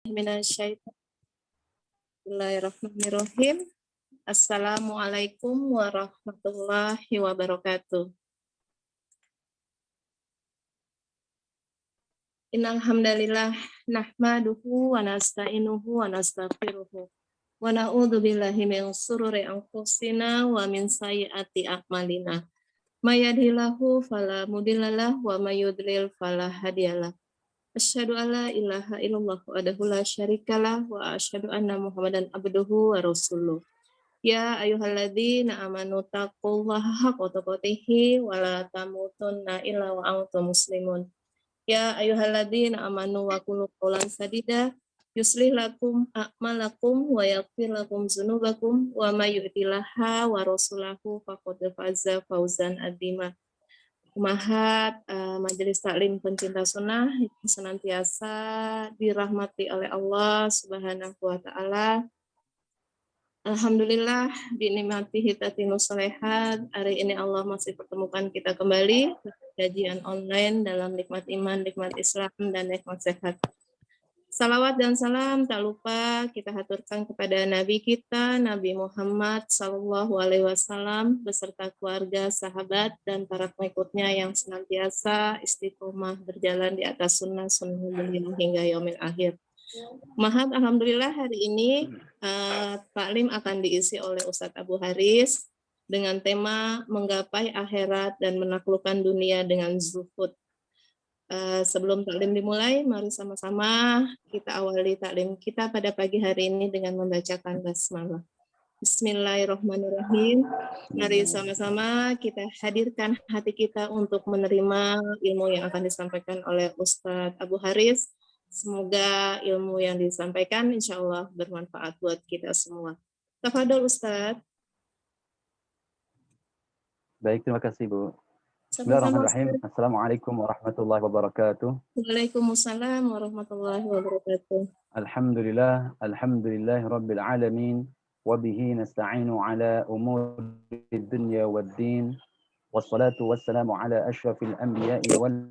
Bismillahirrahmanirrahim. Assalamualaikum warahmatullahi wabarakatuh. Innal hamdalillah nahmaduhu wa nasta'inuhu wa nastaghfiruhu wa na'udzu billahi min shururi anfusina wa min sayyiati a'malina. May yahdihillahu fala mudhillalah wa may yudlil fala hadiyalah. Asyhadu an la ilaha illallah wahdahu la syarikalah wa asyhadu anna Muhammadan abduhu wa rasuluh. Ya ayyuhalladzina amanu taqullaha haqqa tuqatih wa la tamutunna illa wa antum muslimun. Ya ayyuhalladzina amanu wa qulu qawlan sadida yuslih lakum a'malakum wa yaghfir lakum dzunubakum wa may yuti'illah wa rasulahu faqad faza fawzan adzima. Kumaha Majelis Taklim Pencinta Sunnah yang senantiasa dirahmati oleh Allah Subhanahu wa taala. Alhamdulillah binikmatihi tatimmus shalihat. Hari ini Allah masih pertemukan kita kembali kajian online dalam nikmat iman, nikmat Islam dan nikmat sehat. Salawat dan salam tak lupa kita haturkan kepada Nabi kita, Nabi Muhammad SAW beserta keluarga, sahabat, dan para pengikutnya yang senantiasa istiqomah berjalan di atas sunnah beliau hingga yaumil akhir. Alhamdulillah hari ini taklim akan diisi oleh Ustadz Abu Haris dengan tema menggapai akhirat dan menaklukkan dunia dengan zuhud. Sebelum taklim dimulai, mari sama-sama kita awali taklim kita pada pagi hari ini dengan membacakan basmalah. Bismillahirrahmanirrahim. Mari sama-sama kita hadirkan hati kita untuk menerima ilmu yang akan disampaikan oleh Ustadz Abu Haris. Semoga ilmu yang disampaikan insya Allah bermanfaat buat kita semua. Tafadhol Ustadz. Baik, terima kasih Bu. Bismillahirrahmanirrahim. Assalamualaikum warahmatullahi wabarakatuh. Waalaikumsalam warahmatullahi wabarakatuh. Alhamdulillah, alhamdulillahi rabbil alamin. Wabihi nasta'inu ala umuri dunya waddin. Wassalatu wassalamu ala ashrafil anbiya'i wal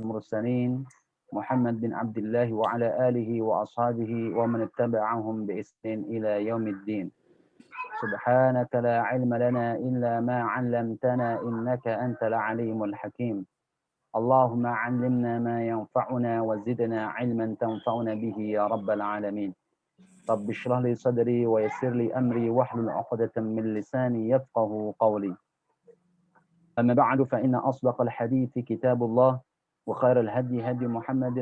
mursalin. Muhammad bin Abdullah wa ala alihi wa ashabihi wa man ittaba'ahum bi ihsan ila yaumiddin. سبحانك لا علم لنا إلا ما علمتنا إنك أنت العليم الحكيم اللهم علمنا ما ينفعنا وزدنا علما تنفعنا به يا رب العالمين رب اشرح لي صدري ويسر لي أمري واحلل عقدة من لساني يفقه قولي أما بعد فإن أصدق الحديث كتاب الله وخير الهدي هدي محمد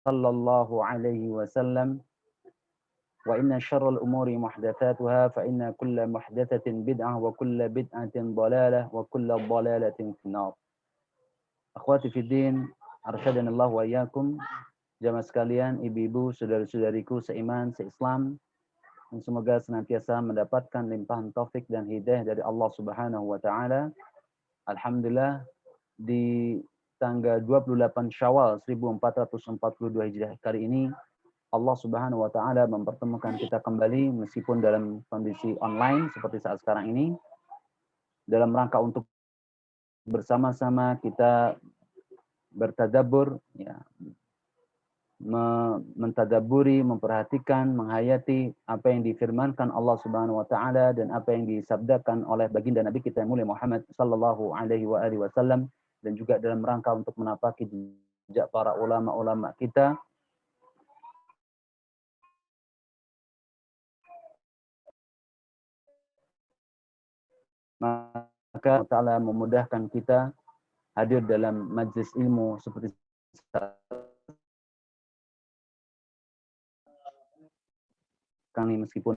صلى الله عليه وسلم وإن شر الأمور محدثاتها فإن كل محدثة بدعة وكل بدعة ضلالة وكل ضلالة في النار. Akhwati fi din, arsyadana Allah wa iyyakum. Jamaah sekalian, ibu-ibu, saudara-saudariku seiman, seislam, dan semoga senantiasa mendapatkan limpahan taufik dan hidayah dari Allah Subhanahu wa taala. Alhamdulillah di tanggal 28 Syawal 1442 Hijriah kali ini Allah Subhanahu wa taala mempertemukan kita kembali meskipun dalam kondisi online seperti saat sekarang ini dalam rangka untuk bersama-sama kita bertadabbur ya, mentadaburi, memperhatikan, menghayati apa yang difirmankan Allah Subhanahu wa taala dan apa yang disabdakan oleh baginda Nabi kita yang mulia Muhammad sallallahu alaihi wasallam dan juga dalam rangka untuk menapaki jejak para ulama-ulama kita maka Allah memudahkan kita hadir dalam majlis ilmu seperti kami meskipun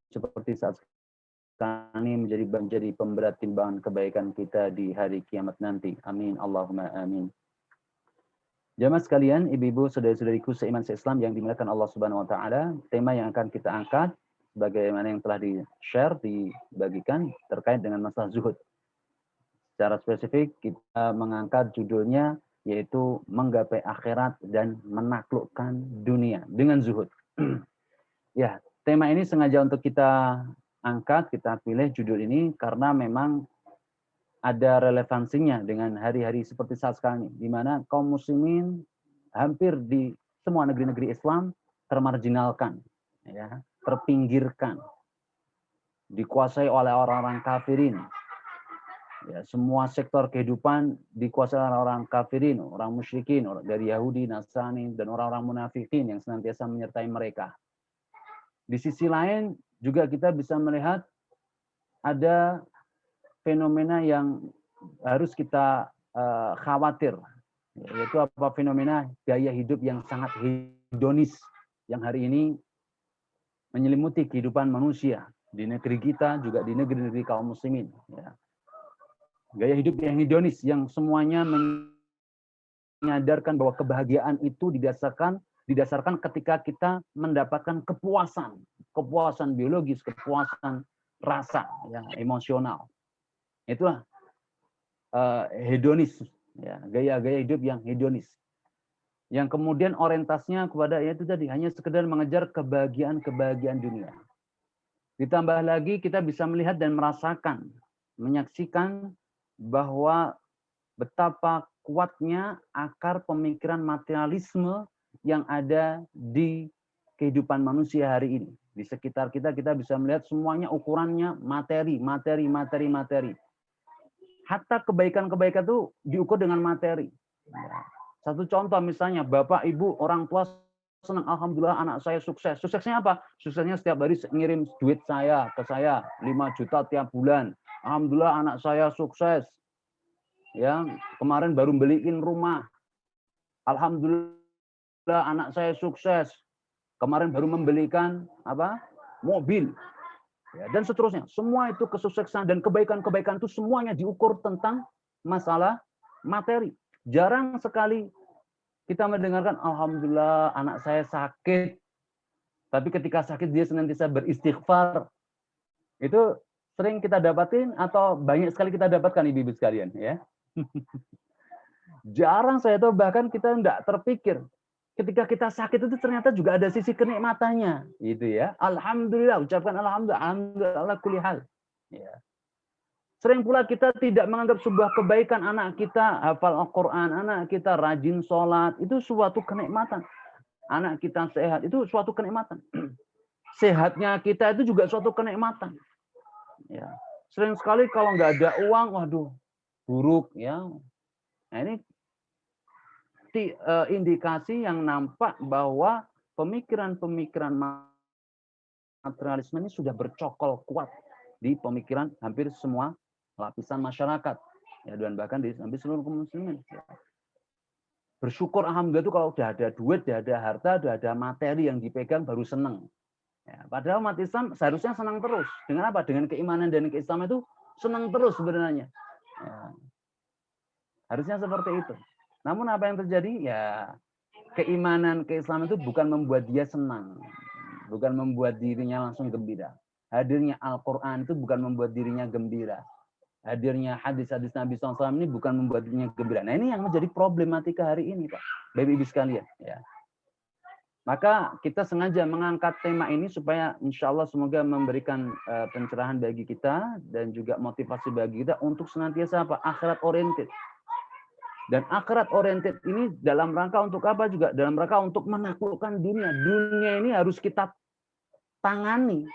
seperti saat kami menjadi pemberat timbangan kebaikan kita di hari kiamat nanti. Amin. Allahumma amin. Jamaah sekalian, ibu-ibu, saudara-saudariku seiman seislam yang dimuliakan Allah Subhanahu wa taala, tema yang akan kita angkat bagaimana yang telah di-share, dibagikan terkait dengan masalah zuhud. Secara spesifik kita mengangkat judulnya yaitu menggapai akhirat dan menaklukkan dunia dengan zuhud. Ya, tema ini sengaja untuk kita angkat, kita pilih judul ini karena memang ada relevansinya dengan hari-hari seperti saat sekarang ini, di mana kaum muslimin hampir di semua negeri-negeri Islam termarginalkan, ya, terpinggirkan, dikuasai oleh orang-orang kafirin. Ya, semua sektor kehidupan dikuasai oleh orang kafirin, orang musyrikin, dari Yahudi, Nasrani, dan orang-orang munafikin yang senantiasa menyertai mereka. Di sisi lain juga kita bisa melihat ada fenomena yang harus kita khawatir, yaitu apa? Fenomena gaya hidup yang sangat hedonis yang hari ini menyelimuti kehidupan manusia di negeri kita, juga di negeri-negeri kaum muslimin. Ya. Gaya hidup yang hedonis, yang semuanya menyadarkan bahwa kebahagiaan itu didasarkan ketika kita mendapatkan kepuasan biologis, kepuasan rasa, ya, emosional. Itulah hedonis, ya, gaya-gaya hidup yang hedonis. Yang kemudian orientasinya kepada yaitu tadi hanya sekedar mengejar kebahagiaan dunia. Ditambah lagi kita bisa melihat dan merasakan, menyaksikan bahwa betapa kuatnya akar pemikiran materialisme yang ada di kehidupan manusia hari ini. Di sekitar kita bisa melihat semuanya ukurannya materi. Hatta kebaikan-kebaikan itu diukur dengan materi. Satu contoh misalnya, bapak, ibu, orang tua senang, alhamdulillah anak saya sukses. Suksesnya apa? Suksesnya setiap hari ngirim duit ke saya 5 juta tiap bulan. Alhamdulillah anak saya sukses. Ya, kemarin baru beliin rumah. Alhamdulillah anak saya sukses. Kemarin baru membelikan mobil. Ya, dan seterusnya. Semua itu kesuksesan dan kebaikan-kebaikan itu semuanya diukur tentang masalah materi. Jarang sekali kita mendengarkan, alhamdulillah anak saya sakit. Tapi ketika sakit dia senantiasa beristighfar. Itu sering kita dapatin atau banyak sekali kita dapatkan ibu-ibu sekalian, ya. Jarang saya tahu, bahkan kita tidak terpikir ketika kita sakit itu ternyata juga ada sisi kenikmatannya, gitu ya. Alhamdulillah, ucapkan alhamdulillah kulli hal. Ya. Sering pula kita tidak menganggap sebuah kebaikan anak kita hafal Al-Quran, anak kita rajin sholat, itu suatu kenikmatan. Anak kita sehat, itu suatu kenikmatan. Sehatnya kita itu juga suatu kenikmatan. Ya. Sering sekali kalau nggak ada uang, waduh, buruk, ya. Nah, ini indikasi yang nampak bahwa pemikiran-pemikiran materialisme ini sudah bercokol kuat di pemikiran hampir semua lapisan masyarakat, ya, dan bahkan di hampir seluruh kaum muslimin. Bersyukur alhamdulillah itu kalau udah ada duit, udah ada harta, udah ada materi yang dipegang baru senang. Ya, padahal umat Islam seharusnya senang terus. Dengan apa? Dengan keimanan dan keislaman itu senang terus sebenarnya. Ya. Harusnya seperti itu. Namun apa yang terjadi? Ya, keimanan, keislaman itu bukan membuat dia senang. Bukan membuat dirinya langsung gembira. Hadirnya Al-Quran itu bukan membuat dirinya gembira. Hadirnya hadis-hadis Nabi SAW ini bukan membuat dirinya gembira. Nah, ini yang menjadi problematika hari ini, Pak. Bapak-Ibu sekalian. Ya. Maka kita sengaja mengangkat tema ini supaya insya Allah semoga memberikan pencerahan bagi kita dan juga motivasi bagi kita untuk senantiasa akhirat oriented. Dan akhirat oriented ini dalam rangka untuk apa juga? Dalam rangka untuk menaklukkan dunia. Dunia ini harus kita tangani.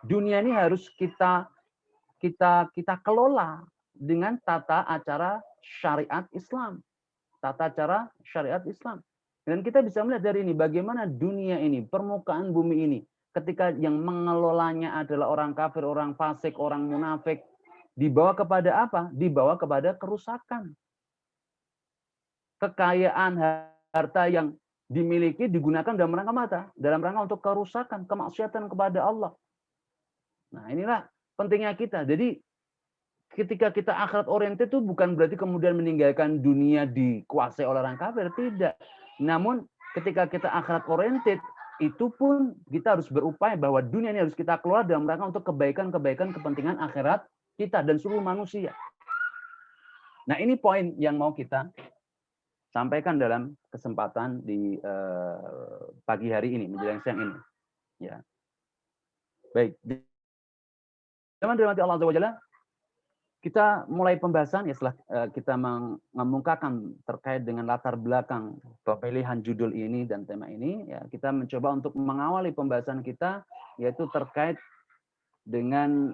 Dunia ini harus kita kelola dengan tata acara syariat Islam. Tata cara syariat Islam. Dan kita bisa melihat dari ini bagaimana dunia ini, permukaan bumi ini, ketika yang mengelolanya adalah orang kafir, orang fasik, orang munafik, dibawa kepada apa? Dibawa kepada kerusakan. Kekayaan harta yang dimiliki digunakan dalam rangka mata, dalam rangka untuk kerusakan, kemaksiatan kepada Allah. Nah, inilah pentingnya kita. Jadi ketika kita akhirat oriented itu bukan berarti kemudian meninggalkan dunia dikuasai oleh orang kafir, tidak. Namun ketika kita akhirat oriented, itu pun kita harus berupaya bahwa dunia ini harus kita keluar dalam rangka untuk kebaikan-kebaikan kepentingan akhirat kita dan seluruh manusia. Nah, ini poin yang mau kita sampaikan dalam kesempatan di pagi hari ini, menjelang siang ini. Ya. Baik. Teman-teman Allah Azza wa Jalla, Kita mulai pembahasan ya setelah kita mengemukakan terkait dengan latar belakang pemilihan judul ini dan tema ini, ya kita mencoba untuk mengawali pembahasan kita yaitu terkait dengan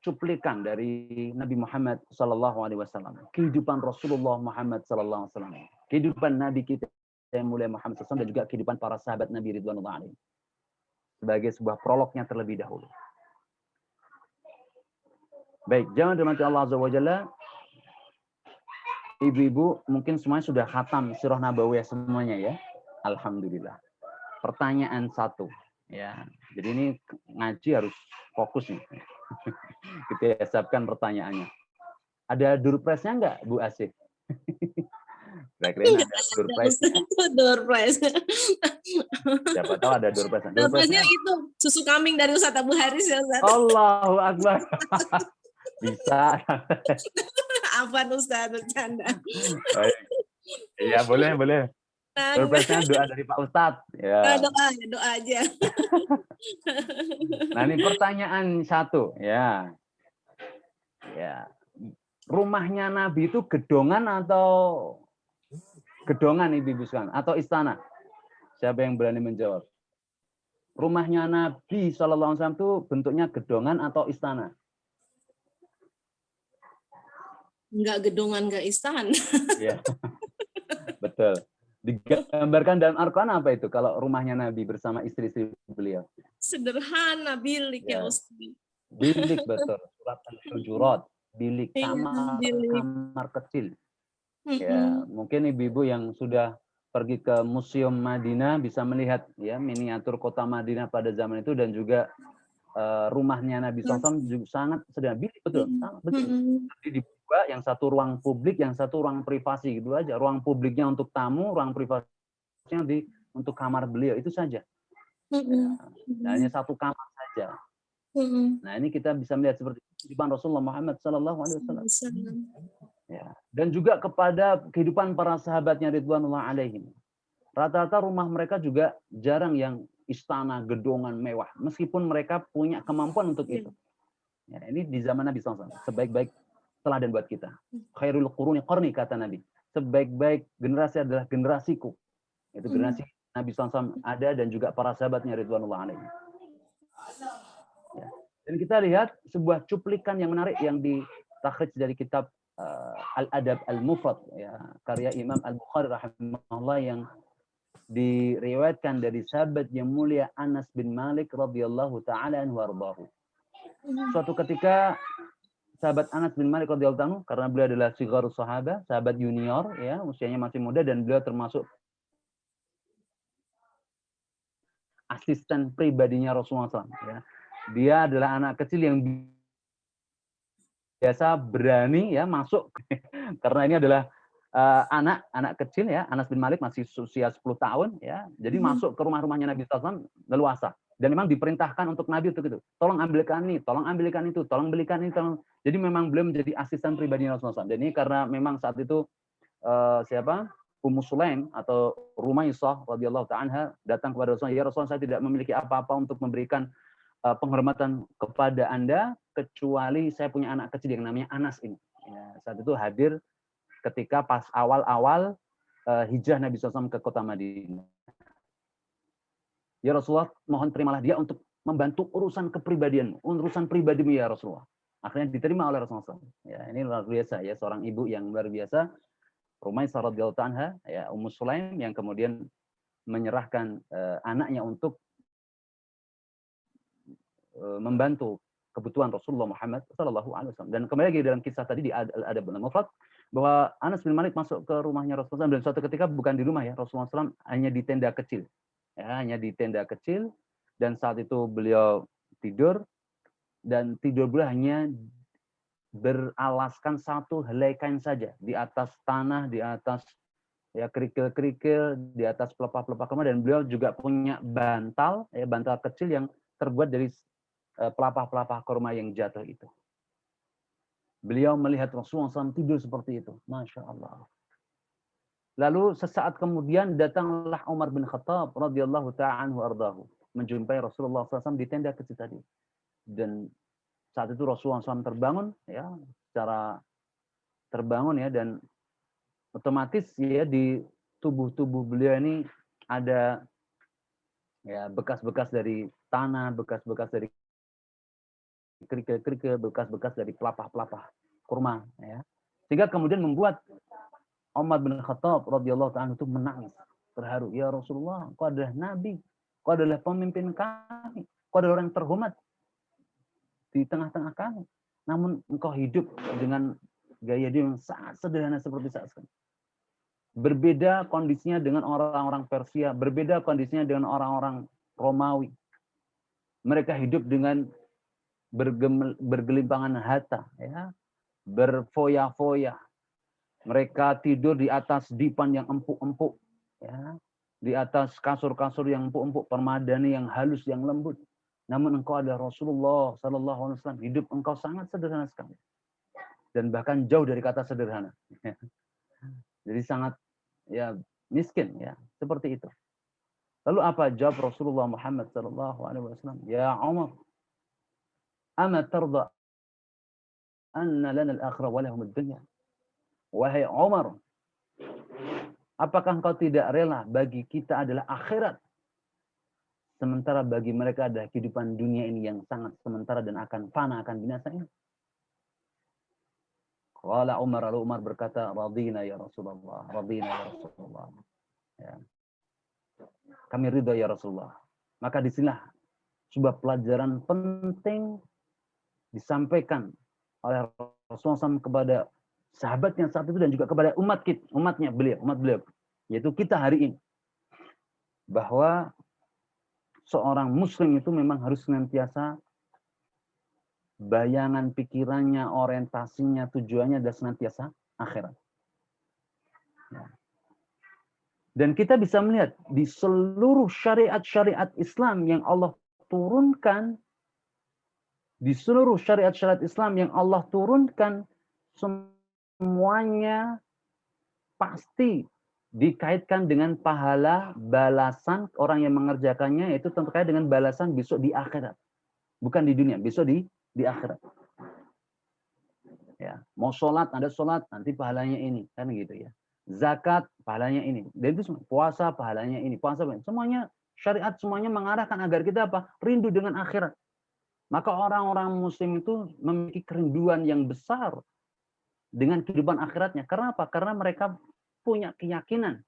cuplikan dari Nabi Muhammad SAW, kehidupan Rasulullah Muhammad SAW, kehidupan Nabi kita yang mulia Muhammad SAW dan juga kehidupan para sahabat Nabi Ridwanullah alaihim sebagai sebuah prolognya terlebih dahulu. Baik, jangan dimati Allah Azza wa Jalla. Ibu-ibu mungkin semuanya sudah khatam Sirah Nabawiyah semuanya ya. Alhamdulillah. Pertanyaan 1 ya. Jadi ini ngaji harus fokus nih. Kita siapkan pertanyaannya. Ada durpresnya enggak, Bu Asih? Kira-kira ada durpres. Durpres. Siapa tahu ada durpresnya. Durpresnya itu susu kambing dari Ustaz Abu Haris ya Ustaz. Allahu Akbar. Bisa. Afwan Ustaz, bercanda. Iya, boleh. Durpresnya doa dari Pak Ustadz. Ya. Doa aja. Nah, ini pertanyaan 1 ya. Ya. Rumahnya Nabi itu gedongan atau gedongan Ibu sekalian atau istana? Siapa yang berani menjawab? Rumahnya Nabi SAW itu bentuknya gedongan atau istana? Enggak gedongan, enggak istana. Ya. Betul. Digambarkan dalam Al-Quran apa itu kalau rumahnya Nabi bersama istri-istri beliau? Sederhana, bilik ya Ustaz. Bilik, betul. Surat Al-Hujurat, bilik, kamar kecil. Ya, mungkin ibu-ibu yang sudah pergi ke Museum Madinah bisa melihat ya miniatur kota Madinah pada zaman itu dan juga rumahnya Nabi SAW juga sangat sederhana. Bilik, betul. Betul. Jadi dua, yang satu ruang publik, yang satu ruang privasi, gitu aja. Ruang publiknya untuk tamu, ruang privasinya untuk kamar beliau, itu saja. Ya, hanya satu kamar saja. Nah, ini kita bisa melihat seperti kehidupan Rasulullah Muhammad SAW. Ya. Dan juga kepada kehidupan para sahabatnya Ridwanullah alaihim. Rata-rata rumah mereka juga jarang yang istana, gedongan mewah, meskipun mereka punya kemampuan untuk itu. Ya, ini di zaman Nabi SAW. Sebaik-baik teladan buat kita. Khairul quruni qarni, kata Nabi. Sebaik-baik generasi adalah generasiku. Itu generasi Nabi SAW ada dan juga para sahabatnya Ridwanullah alaihim. Ya. Dan kita lihat sebuah cuplikan yang menarik yang ditakhrij dari kitab Al-Adab Al-Mufrad, ya, karya Imam Al-Bukhari rahimahullah, yang diriwayatkan dari sahabat yang mulia Anas bin Malik radhiyallahu taala anhu warḍahu. Suatu ketika sahabat Anas bin Malik radhiyallahu anhu, karena beliau adalah sigharus sahabat, sahabat junior ya, usianya masih muda dan beliau termasuk asisten pribadinya Rasulullah SAW ya. Dia adalah anak kecil yang biasa berani ya masuk karena ini adalah anak kecil ya. Anas bin Malik masih usia 10 tahun ya. Jadi masuk ke rumah-rumahnya Nabi SAW leluasa. Dan memang diperintahkan untuk Nabi untuk itu. Tolong ambilkan ini, tolong ambilkan itu, tolong belikan ini, tolong. Jadi memang beliau menjadi asisten pribadi Rasulullah SAW. Dan ini karena memang saat itu Ummu Sulaim atau Rumaisah radhiyallahu ta'ala datang kepada Rasulullah, ya Rasulullah, saya tidak memiliki apa-apa untuk memberikan penghormatan kepada Anda kecuali saya punya anak kecil yang namanya Anas ini. Ya, saat itu hadir ketika pas awal-awal hijrah Nabi SAW ke kota Madinah. Ya Rasulullah, mohon terimalah dia untuk membantu urusan kepribadian, urusan pribadimu ya Rasulullah. Akhirnya diterima oleh Rasulullah SAW. Ya, ini luar biasa ya, seorang ibu yang luar biasa, Rumaisah radhiyallahu anha, ya Ummu Sulaim, yang kemudian menyerahkan anaknya untuk membantu kebutuhan Rasulullah Muhammad SAW. Dan kembali lagi dalam kisah tadi di Al-Adab Al-Mufrad, bahwa Anas bin Malik masuk ke rumahnya Rasulullah SAW, dan suatu ketika bukan di rumah ya, Rasulullah SAW hanya di tenda kecil. Ya, hanya di tenda kecil, dan saat itu beliau tidur, dan tidur beliau hanya beralaskan satu helai kain saja di atas tanah, di atas ya kerikil-kerikil, di atas pelepah-pelepah kurma, dan beliau juga punya bantal, ya bantal kecil yang terbuat dari pelepah-pelepah kurma yang jatuh itu. Beliau melihat Rasulullah SAW tidur seperti itu, masya Allah. Lalu sesaat kemudian datanglah Umar bin Khattab radhiyallahu ta'ala anhu ardahu, menjumpai Rasulullah SAW di tenda kecil tadi. Dan saat itu Rasulullah SAW terbangun ya secara terbangun ya, dan otomatis ya di tubuh beliau ini ada ya bekas-bekas dari tanah, bekas-bekas dari kerikil-kerikil, bekas-bekas dari pelapah-pelapah kurma ya. Sehingga kemudian membuat Umar bin Khattab radhiyallahu ta'ala itu menangis, terharu. Ya Rasulullah, Engkau adalah nabi, Engkau adalah pemimpin kami, Engkau adalah orang terhormat di tengah-tengah kami. Namun Engkau hidup dengan gaya hidup yang sangat sederhana seperti saat sekarang. Berbeda kondisinya dengan orang-orang Persia, berbeda kondisinya dengan orang-orang Romawi. Mereka hidup dengan bergelimpangan harta, ya, berfoya-foya. Mereka tidur di atas dipan yang empuk-empuk, ya, di atas kasur-kasur yang empuk-empuk, permadani yang halus, yang lembut. Namun engkau adalah Rasulullah Sallallahu Alaihi Wasallam. Hidup engkau sangat sederhana sekali, dan bahkan jauh dari kata sederhana. Jadi sangat ya miskin ya, seperti itu. Lalu apa jawab Rasulullah Muhammad Sallallahu Alaihi Wasallam? Ya Umar, ama tarda anna lana al-akhirah wa lahum ad-dunya. Wahai Umar, apakah engkau tidak rela bagi kita adalah akhirat, sementara bagi mereka adalah kehidupan dunia ini yang sangat sementara dan akan fana, akan binasa ini? Qala Umar, lalu Umar berkata, radina ya Rasulullah, radina ya Rasulullah. Ya. Kami ridha ya Rasulullah. Maka disinilah sebuah pelajaran penting disampaikan oleh Rasulullah SAW kepada sahabatnya saat itu dan juga kepada umat beliau, yaitu kita hari ini, bahwa seorang muslim itu memang harus senantiasa bayangan pikirannya, orientasinya, tujuannya adalah senantiasa akhirat. Dan kita bisa melihat di seluruh syariat-syariat Islam yang Allah turunkan, semuanya pasti dikaitkan dengan pahala balasan orang yang mengerjakannya, yaitu terkait dengan balasan besok di akhirat. Bukan di dunia, besok di akhirat. Ya, mau sholat, ada sholat, nanti pahalanya ini, kan gitu ya. Zakat, pahalanya ini. Dan itu semua, puasa, pahalanya ini, semuanya syariat, semuanya mengarahkan agar kita apa? Rindu dengan akhirat. Maka orang-orang muslim itu memiliki kerinduan yang besar dengan kehidupan akhiratnya. Karena apa? Karena mereka punya keyakinan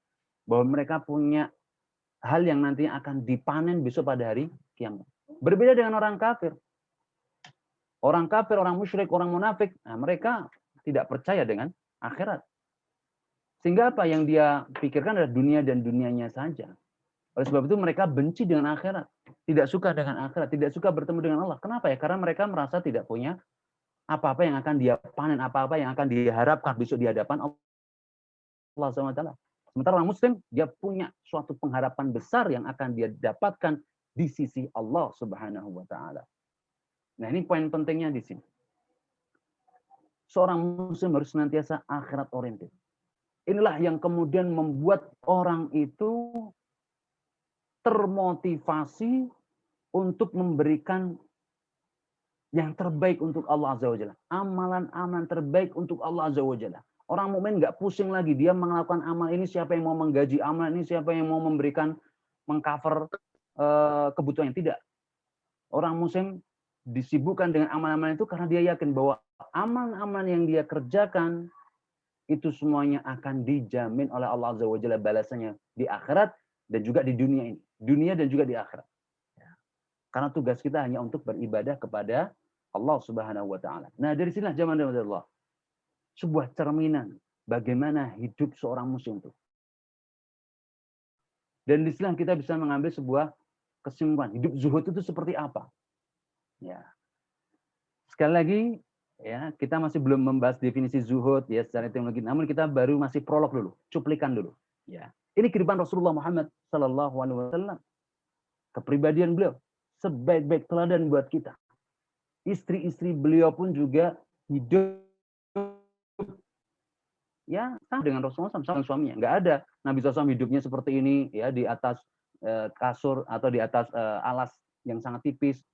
bahwa mereka punya hal yang nantinya akan dipanen besok pada hari kiamat. Berbeda dengan orang kafir. Orang kafir, orang musyrik, orang munafik, nah mereka tidak percaya dengan akhirat. Sehingga apa yang dia pikirkan adalah dunia dan dunianya saja. Oleh sebab itu mereka benci dengan akhirat. Tidak suka dengan akhirat, tidak suka bertemu dengan Allah. Kenapa ya? Karena mereka merasa tidak punya apa-apa yang akan dia panen, apa-apa yang akan diharapkan besok di hadapan Allah SWT. Sementara orang muslim, dia punya suatu pengharapan besar yang akan dia dapatkan di sisi Allah Subhanahu wa Ta'ala. Nah, ini poin pentingnya di sini. Seorang muslim harus senantiasa akhirat oriented. Inilah yang kemudian membuat orang itu termotivasi untuk memberikan yang terbaik untuk Allah Azza wa Jalla. Amalan-amalan terbaik untuk Allah Azza wa Jalla. Orang mukmin nggak pusing lagi. Dia melakukan amal ini, siapa yang mau menggaji amal ini, siapa yang mau memberikan, mengcover kebutuhannya. Tidak. Orang muslim disibukkan dengan amal-amal itu karena dia yakin bahwa amal-amal yang dia kerjakan itu semuanya akan dijamin oleh Allah Azza wa Jalla balasannya di akhirat dan juga di dunia ini. Dunia dan juga di akhirat. Karena tugas kita hanya untuk beribadah kepada Allah Subhanahu wa Ta'ala. Nah, dari sinilah zaman Allah. Sebuah cerminan bagaimana hidup seorang muslim itu. Dan di sini kita bisa mengambil sebuah kesimpulan. Hidup zuhud itu seperti apa? Ya. Sekali lagi, ya, kita masih belum membahas definisi zuhud ya secara teologi. Namun kita baru masih prolog dulu, cuplikan dulu. Ya. Ini kehidupan Rasulullah Muhammad Sallallahu Alaihi Wasallam. Kepribadian beliau sebaik-baik teladan buat kita. Istri-istri beliau pun juga hidup ya sama dengan Rasulullah SAW, sama suaminya. Nggak ada Nabi SAW hidupnya seperti ini ya di atas kasur atau di atas alas yang sangat tipis,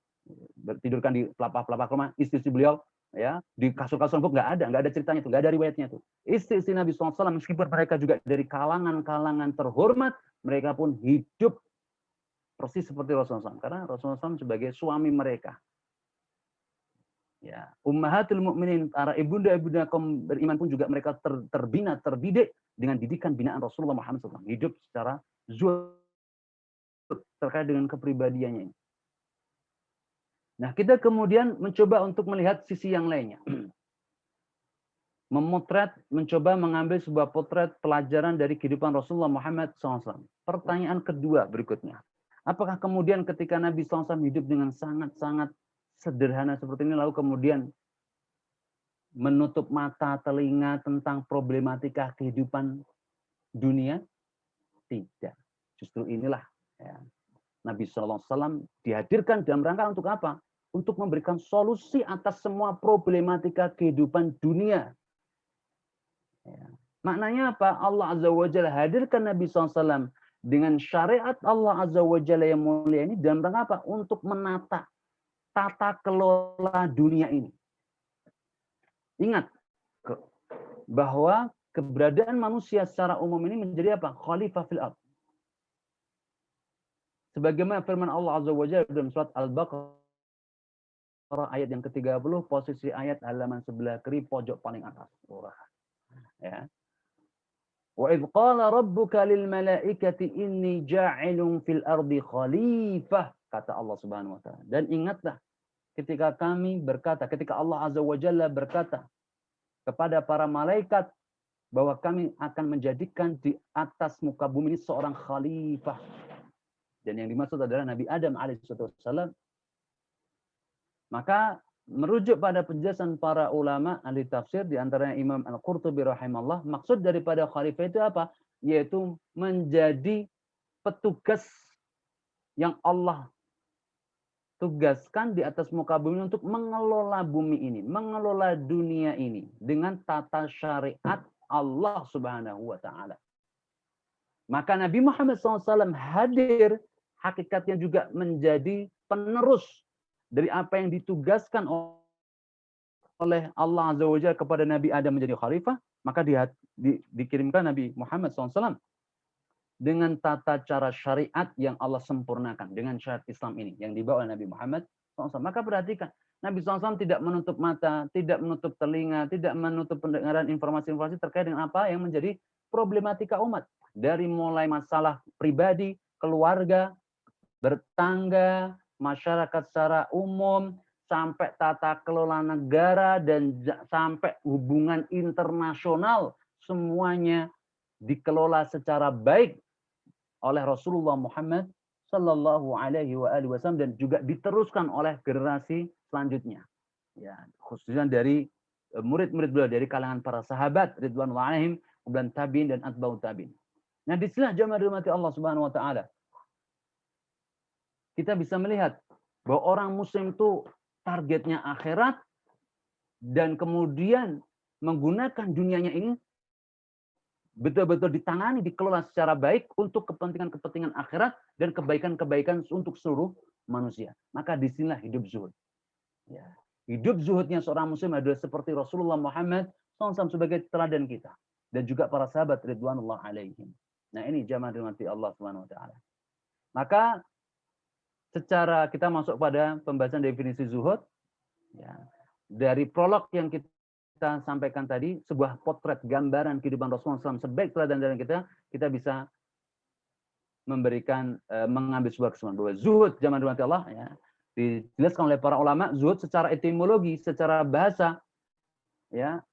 tidurkan di pelapah-pelapah rumah. Istri-istri beliau Ya, di kasus-kasus buku nggak ada ceritanya itu, nggak ada riwayatnya itu. Istri-istri Nabi SAW meskipun mereka juga dari kalangan-kalangan terhormat, mereka pun hidup persis seperti Rasulullah SAW, karena Rasulullah SAW sebagai suami mereka. Ya, ummahatul mukminin, para ibunda-ibunda kaum beriman pun juga mereka terbina, terdidik dengan didikan binaan Rasulullah Muhammad SAW, hidup secara zuhud terkait dengan kepribadiannya. Nah, kita kemudian mencoba untuk melihat sisi yang lainnya. Memotret, mencoba mengambil sebuah potret pelajaran dari kehidupan Rasulullah Muhammad SAW. Pertanyaan kedua berikutnya. Apakah kemudian ketika Nabi SAW hidup dengan sangat-sangat sederhana seperti ini, lalu kemudian menutup mata, telinga tentang problematika kehidupan dunia? Tidak. Justru inilah ya, Nabi SAW dihadirkan dalam rangka untuk apa? Untuk memberikan solusi atas semua problematika kehidupan dunia. Ya. Maknanya apa? Allah Azza wa Jalla hadirkan Nabi SAW dengan syariat Allah Azza wa Jalla yang mulia ini dalam rangka apa? Untuk menata tata kelola dunia ini. Ingat bahwa keberadaan manusia secara umum ini menjadi apa? Khalifah fil ardh. Sebagaimana firman Allah Azza wa Jalla dalam surat Al-Baqarah ayat yang ke-30, posisi ayat halaman sebelah kiri pojok paling atas. Ya. Wa idz qala rabbuka lil malaikati inni ja'ilun fil ardi khalifah, kata Allah Subhanahu wa taala. Dan ingatlah ketika kami berkata, ketika Allah Azza wa Jalla berkata kepada para malaikat bahwa kami akan menjadikan di atas muka bumi ini seorang khalifah. Dan yang dimaksud adalah Nabi Adam alaihissalam. Maka merujuk pada penjelasan para ulama ahli tafsir, di antaranya Imam Al-Qurtubi rahimahullah, maksud daripada khalifah itu apa? Yaitu menjadi petugas yang Allah tugaskan di atas muka bumi untuk mengelola bumi ini, mengelola dunia ini dengan tata syariat Allah Subhanahu wa taala. Maka Nabi Muhammad SAW hadir hakikatnya juga menjadi penerus dari apa yang ditugaskan oleh Allah Azza wa Jalla kepada Nabi Adam menjadi khalifah, maka dikirimkan Nabi Muhammad SAW dengan tata cara syariat yang Allah sempurnakan dengan syariat Islam ini yang dibawa oleh Nabi Muhammad SAW. Maka perhatikan, Nabi SAW tidak menutup mata, tidak menutup telinga, tidak menutup pendengaran informasi-informasi terkait dengan apa yang menjadi problematika umat. Dari mulai masalah pribadi, keluarga, bertangga, masyarakat secara umum, sampai tata kelola negara, dan sampai hubungan internasional, semuanya dikelola secara baik oleh Rasulullah Muhammad Sallallahu Alaihi Wasallam dan juga diteruskan oleh generasi selanjutnya. Ya, khususnya dari murid-murid beliau dari kalangan para sahabat ridwanullah alaihim, kemudian tabi'in dan atba'ut tabi'in. Nah, disinilah jamaah dirahmati Allah Subhanahu wa taala. Kita bisa melihat bahwa orang muslim itu targetnya akhirat dan kemudian menggunakan dunianya ini betul-betul ditangani, dikelola secara baik untuk kepentingan-kepentingan akhirat dan kebaikan-kebaikan untuk seluruh manusia. Maka disinilah hidup zuhud. Ya. Hidup zuhudnya seorang muslim adalah seperti Rasulullah Muhammad SAW sebagai teladan kita. Dan juga para sahabat ridwanullah alaihim. Nah, ini jamaah dirahmati Allah Subhanahu wa taala. Maka secara kita masuk pada pembahasan definisi zuhud, ya, dari prolog yang kita sampaikan tadi, sebuah potret gambaran kehidupan Rasulullah SAW sebaik teladan dari kita bisa memberikan, mengambil sebuah kesimpulan bahwa zuhud jamaah dirahmati Allah, ya, dijelaskan oleh para ulama, zuhud secara etimologi, secara bahasa, ya,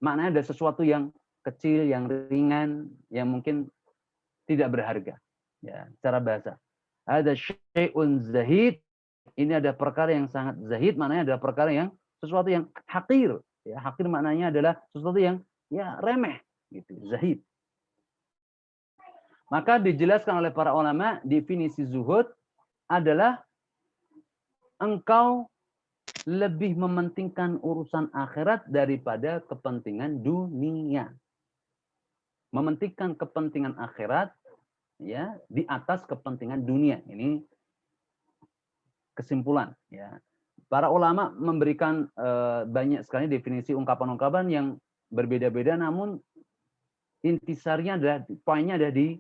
maknanya ada sesuatu yang kecil, yang ringan, yang mungkin tidak berharga, ya, secara bahasa. Ada syai'un zahid, ini ada perkara yang sangat zahid, maknanya adalah perkara yang sesuatu yang hakir, ya, hakir maknanya adalah sesuatu yang ya remeh, gitu, zahid. Maka dijelaskan oleh para ulama, definisi zuhud adalah engkau lebih mementingkan urusan akhirat daripada kepentingan dunia. Mementingkan kepentingan akhirat, ya, di atas kepentingan dunia. Ini kesimpulan, ya. Para ulama memberikan banyak sekali definisi ungkapan-ungkapan yang berbeda-beda, namun intisarinya adalah, poinnya ada di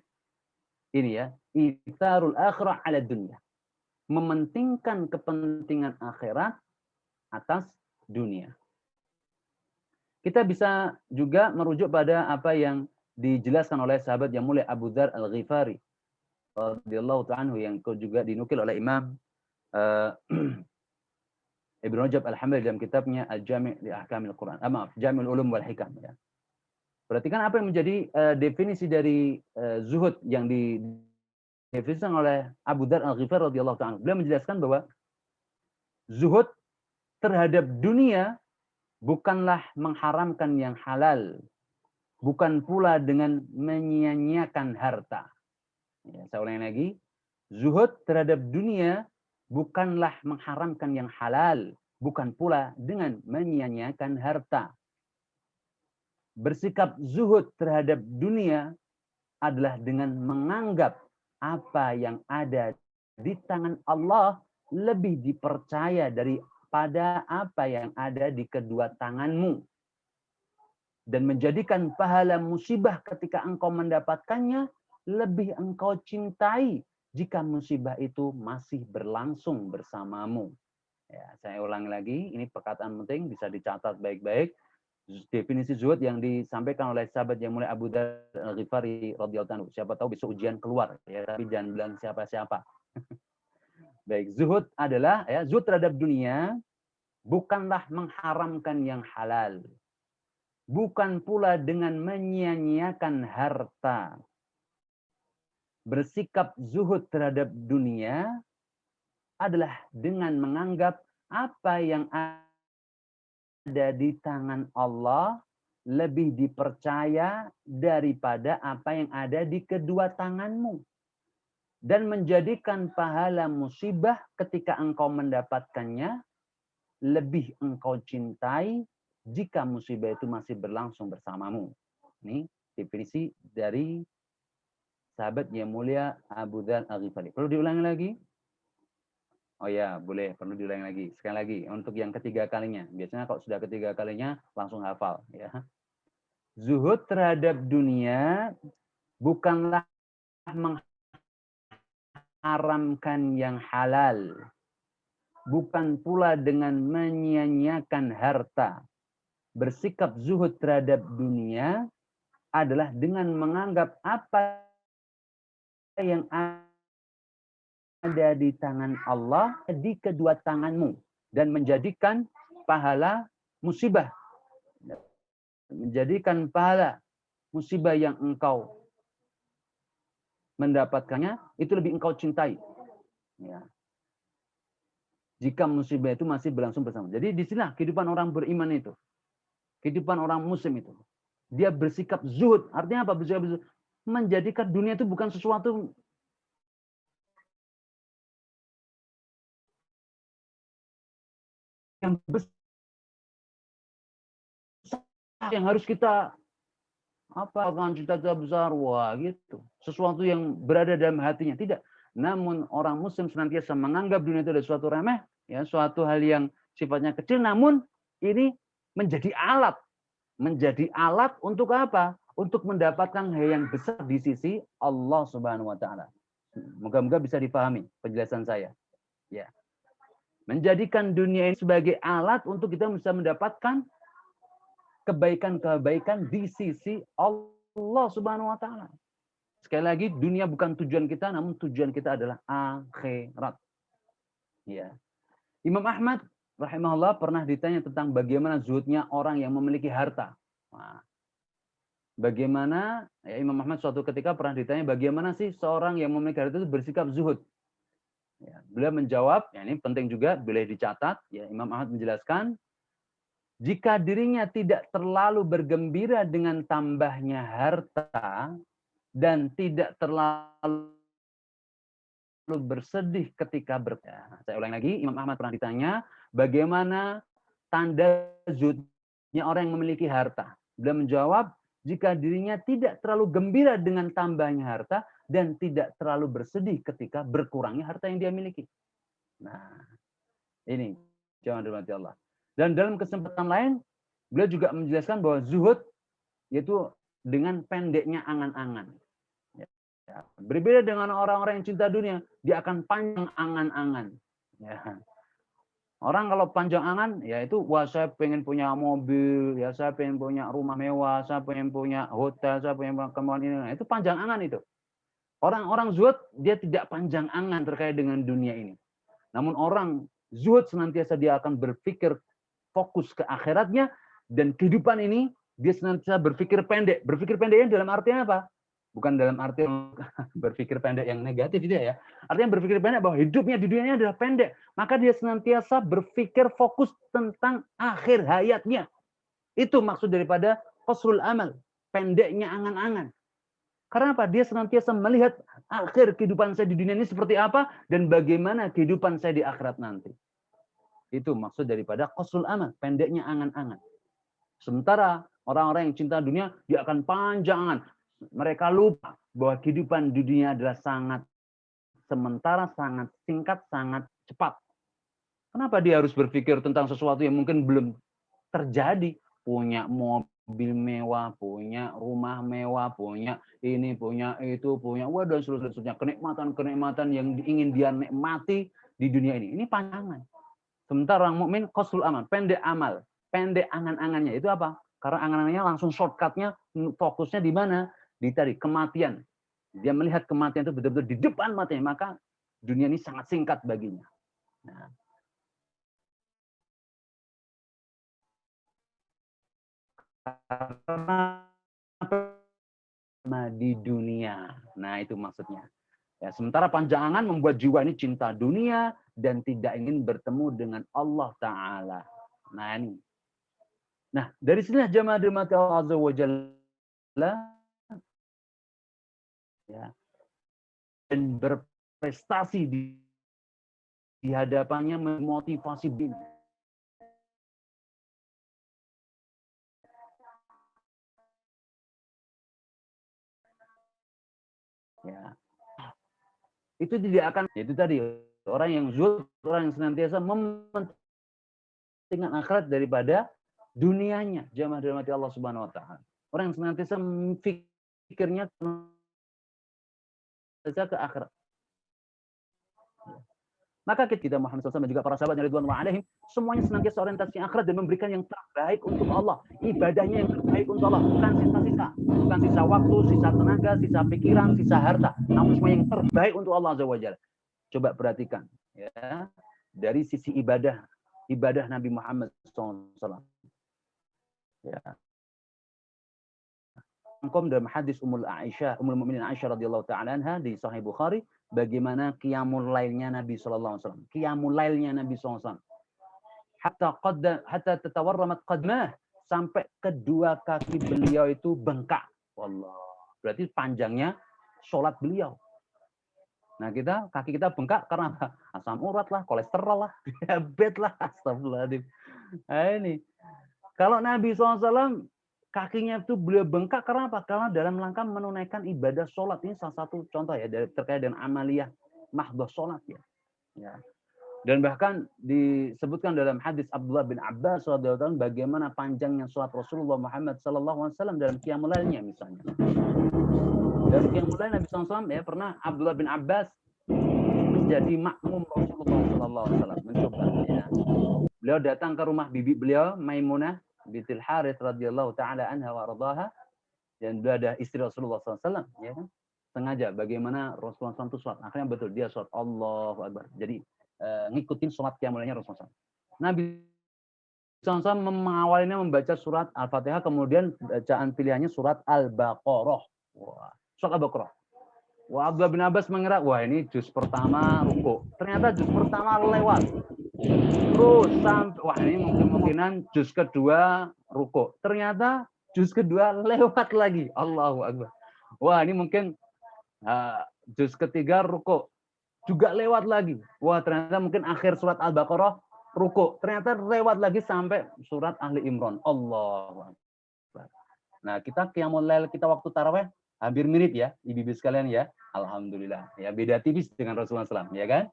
ini ya, itharul akhirah ala dunia, mementingkan kepentingan akhirat atas dunia. Kita bisa juga merujuk pada apa yang dijelaskan oleh sahabat yang mulia Abu Dzar Al-Ghifari radhiyallahu ta'ala, yang juga dinukil oleh Imam Ibnu Rajab Al-Hambali dalam kitabnya Al-Jami' li Ahkamil Quran. Maaf, Jami'ul Ulum wal Hikam ya. Perhatikan apa yang menjadi definisi dari zuhud yang didefinisikan oleh Abu Dzar Al-Ghifari radhiyallahu ta'ala. Beliau menjelaskan bahwa zuhud terhadap dunia bukanlah mengharamkan yang halal, bukan pula dengan menyia-nyiakan harta. Ya, saya ulangi lagi, zuhud terhadap dunia bukanlah mengharamkan yang halal, bukan pula dengan menyia-nyiakan harta. Bersikap zuhud terhadap dunia adalah dengan menganggap apa yang ada di tangan Allah lebih dipercaya daripada apa yang ada di kedua tanganmu. Dan menjadikan pahala musibah ketika engkau mendapatkannya lebih engkau cintai jika musibah itu masih berlangsung bersamamu. Ya, saya ulangi lagi, ini perkataan penting, bisa dicatat baik-baik. Definisi zuhud yang disampaikan oleh sahabat yang mulia Abu Dzar Al-Ghifari radhiyallahu anhu. Siapa tahu besok ujian keluar ya, tapi jangan bilang siapa-siapa. Baik, zuhud adalah ya, zuhud terhadap dunia bukanlah mengharamkan yang halal, bukan pula dengan menyia-nyiakan harta. Bersikap zuhud terhadap dunia adalah dengan menganggap apa yang ada di tangan Allah lebih dipercaya daripada apa yang ada di kedua tanganmu. Dan menjadikan pahala musibah ketika engkau mendapatkannya lebih engkau cintai jika musibah itu masih berlangsung bersamamu. Ini definisi dari sahabat yang mulia Abu Dzar Al-Ghifari. Perlu diulangi lagi? Oh ya, boleh. Perlu diulangi lagi. Sekali lagi, untuk yang ketiga kalinya. Biasanya kalau sudah ketiga kalinya, langsung hafal. Ya. Zuhud terhadap dunia bukanlah mengharamkan yang halal. Bukan pula dengan menyia-nyiakan harta. Bersikap zuhud terhadap dunia adalah dengan menganggap apa yang ada di tangan Allah di kedua tanganmu dan menjadikan pahala musibah, menjadikan pahala musibah yang engkau mendapatkannya itu lebih engkau cintai ya, jika musibah itu masih berlangsung bersama. Jadi disinilah kehidupan orang beriman itu, kehidupan orang muslim itu, dia bersikap zuhud. Artinya apa bersikap zuhud? Menjadikan dunia itu bukan sesuatu yang besar, yang harus kita kan cita-cita besar, wah gitu, sesuatu yang berada dalam hatinya. Tidak. Namun orang muslim senantiasa menganggap dunia itu adalah suatu remeh, ya, suatu hal yang sifatnya kecil, namun ini menjadi alat untuk apa? Untuk mendapatkan hal yang besar di sisi Allah Subhanahu wa taala. Moga-moga bisa dipahami penjelasan saya. Ya. Menjadikan dunia ini sebagai alat untuk kita bisa mendapatkan kebaikan-kebaikan di sisi Allah Subhanahu wa taala. Sekali lagi, dunia bukan tujuan kita, namun tujuan kita adalah akhirat. Ya. Imam Ahmad rahimahullah pernah ditanya tentang bagaimana zuhudnya orang yang memiliki harta. Nah, bagaimana ya, Imam Ahmad suatu ketika pernah ditanya bagaimana sih seorang yang memiliki harta itu bersikap zuhud. Ya, beliau menjawab, ya ini penting juga, boleh dicatat. Ya, Imam Ahmad menjelaskan, jika dirinya tidak terlalu bergembira dengan tambahnya harta dan tidak terlalu bersedih ketika Saya ulangi lagi, Imam Ahmad pernah ditanya, bagaimana tanda zuhudnya orang yang memiliki harta? Beliau menjawab, jika dirinya tidak terlalu gembira dengan tambahnya harta dan tidak terlalu bersedih ketika berkurangnya harta yang dia miliki. Nah, ini Jangan dirahmati Allah. Dan dalam kesempatan lain, beliau juga menjelaskan bahwa zuhud yaitu dengan pendeknya angan-angan. Ya. Berbeda dengan orang-orang yang cinta dunia, dia akan panjang angan-angan. Ya. Orang kalau panjang angan, ya itu, wah saya pengen punya mobil, ya saya pengen punya rumah mewah, saya pengen punya hotel, saya pengen punya kemauan ini. Nah, itu panjang angan itu. Orang-orang zuhud, dia tidak panjang angan terkait dengan dunia ini. Namun orang zuhud senantiasa dia akan berpikir fokus ke akhiratnya, dan kehidupan ini dia senantiasa berpikir pendek. Berpikir pendeknya dalam artian apa? Bukan dalam arti berpikir pendek yang negatif itu ya. Artinya berpikir pendek bahwa hidupnya di dunia ini adalah pendek. Maka dia senantiasa berpikir fokus tentang akhir hayatnya. Itu maksud daripada qasrul amal. Pendeknya angan-angan. Karena apa? Dia senantiasa melihat akhir kehidupan saya di dunia ini seperti apa dan bagaimana kehidupan saya di akhirat nanti. Itu maksud daripada qasrul amal. Pendeknya angan-angan. Sementara orang-orang yang cinta dunia, dia akan panjang angan. Mereka lupa bahwa kehidupan di dunia adalah sangat sementara, sangat singkat, sangat cepat. Kenapa dia harus berpikir tentang sesuatu yang mungkin belum terjadi? Punya mobil mewah, punya rumah mewah, punya ini, punya itu, punya dan seterusnya. Kenikmatan-kenikmatan yang ingin dia nikmati di dunia ini. Ini panjangan. Sementara orang mukmin qasrul amal, pendek amal, pendek angan-angannya. Itu apa? Karena angan-angannya langsung shortcutnya, fokusnya di mana? Di tadi kematian. Dia melihat kematian itu betul-betul di depan matanya, maka dunia ini sangat singkat baginya. Nah. Karena di dunia. Nah, itu maksudnya. Ya, sementara panjangan membuat jiwa ini cinta dunia dan tidak ingin bertemu dengan Allah Ta'ala. Nah, ini. Nah, dari sini jamaah dirahmati Allah Azza wa Jalla, ya, dan berprestasi di hadapannya memotivasi bin. Ya. Itu tidak akan, itu tadi orang yang zuhud, orang yang senantiasa mementingkan akhirat daripada dunianya. Jamaah dirahmati Allah Subhanahu wa taala. Orang yang senantiasa pikirnya ke akhirat. Maka kita Muhammad SAW dan juga para sahabatnya ridwanullah alaihim semuanya senantiasa orientasi akhirat dan memberikan yang terbaik untuk Allah. Ibadahnya yang terbaik untuk Allah, bukan sisa-sisa, bukan sisa waktu, sisa tenaga, sisa pikiran, sisa harta, namun semua yang terbaik untuk Allah Azza wa Jalla. Coba perhatikan ya, dari sisi ibadah Nabi Muhammad SAW. Ya. Dalam hadis Ummul Mukminin Aisyah radhiyallahu taala anha di Sahih Bukhari, bagaimana qiyamul lailnya Nabi sallallahu alaihi wasallam. Qiyamul lailnya Nabi sallallahu alaihi wasallam. Hatta tatawarramat qadmah, sampai kedua kaki beliau itu bengkak. Wallah. Berarti panjangnya sholat beliau. Nah, kaki kita bengkak karena asam urat lah, kolesterol lah, diabetes lah, astagfirullahaladzim. Nah, ini. Kalau Nabi SAW kakinya itu beliau bengkak karena apa? Karena dalam rangka menunaikan ibadah sholat. Ini salah satu contoh ya terkait dengan amaliyah mahdoh sholat ya. Ya. Dan bahkan disebutkan dalam hadis Abdullah bin Abbas radhiyallahu anhu bagaimana panjangnya sholat Rasulullah Muhammad SAW dalam qiyamul lailnya misalnya. Dalam qiyamul lail Nabi SAW ya pernah Abdullah bin Abbas menjadi makmum Rasulullah SAW, mencoba ya. Beliau datang ke rumah bibi beliau Maimunah bintil Harits radhiyallahu taala anha wa radhaha, dan beliau ada istri Rasulullah SAW ya kan. Sengaja bagaimana Rasulullah SAW itu sholat. Akhirnya betul dia sholat Allahu Akbar. Jadi ngikutin sholat qiyamulailnya Rasulullah SAW. Nabi SAW mengawalinya membaca surat Al-Fatihah, kemudian bacaan pilihannya surat Al-Baqarah. Wah, surat Al-Baqarah. Wah, Abdullah bin Abbas mengira, wah ini juz pertama ruku. Ternyata juz pertama lewat. Terus sampai, wah ini kemungkinan juz kedua ruku. Ternyata juz kedua lewat lagi. Allahu Akbar. Wah ini mungkin juz ketiga ruku. Juga lewat lagi. Wah ternyata mungkin akhir surat Al-Baqarah ruku. Ternyata lewat lagi sampai surat Ali Imran. Allahu Akbar. Nah kita qiyamul lail kita waktu tarawih hampir mirip ya, ibu-ibu sekalian ya. Alhamdulillah. Ya beda tipis dengan Rasulullah SAW, ya kan?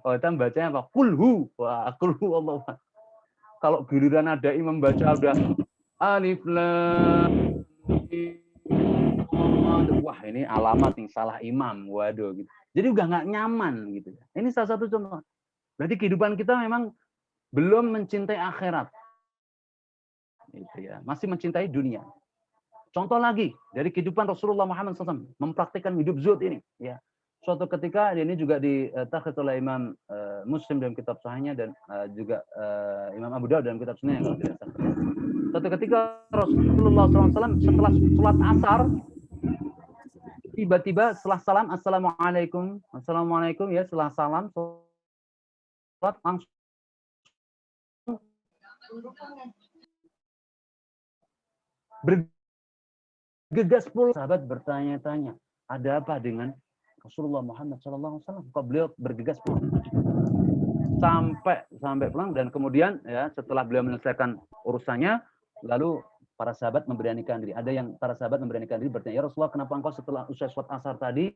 Oh, kita bacanya apa? Kulhu. Wah, kulhu Allah. Kalau giliran ada imam baca udah alif lam mim. Wah, ini alamat nih salah imam. Waduh gitu. Jadi udah nggak nyaman gitu. Ini salah satu contoh. Berarti kehidupan kita memang belum mencintai akhirat. Gitu ya. Masih mencintai dunia. Contoh lagi dari kehidupan Rasulullah Muhammad SAW mempraktikkan hidup zuhud ini. Ya, suatu ketika ini juga ditakhid oleh Imam Muslim dalam kitab Sahihnya dan juga Imam Abu Dawud dalam kitab Sunnah kalau tidak salah. Suatu ketika Rasulullah SAW setelah sholat asar tiba-tiba setelah salam assalamualaikum ya setelah salam sholat langsung bergegas pula. Sahabat bertanya-tanya, ada apa dengan Rasulullah Muhammad SAW? Kok beliau bergegas pulang? Sampai pulang dan kemudian ya setelah beliau menyelesaikan urusannya, lalu para sahabat memberanikan diri. Ada yang para sahabat memberanikan diri bertanya, ya Rasulullah, kenapa engkau setelah usai sholat asar tadi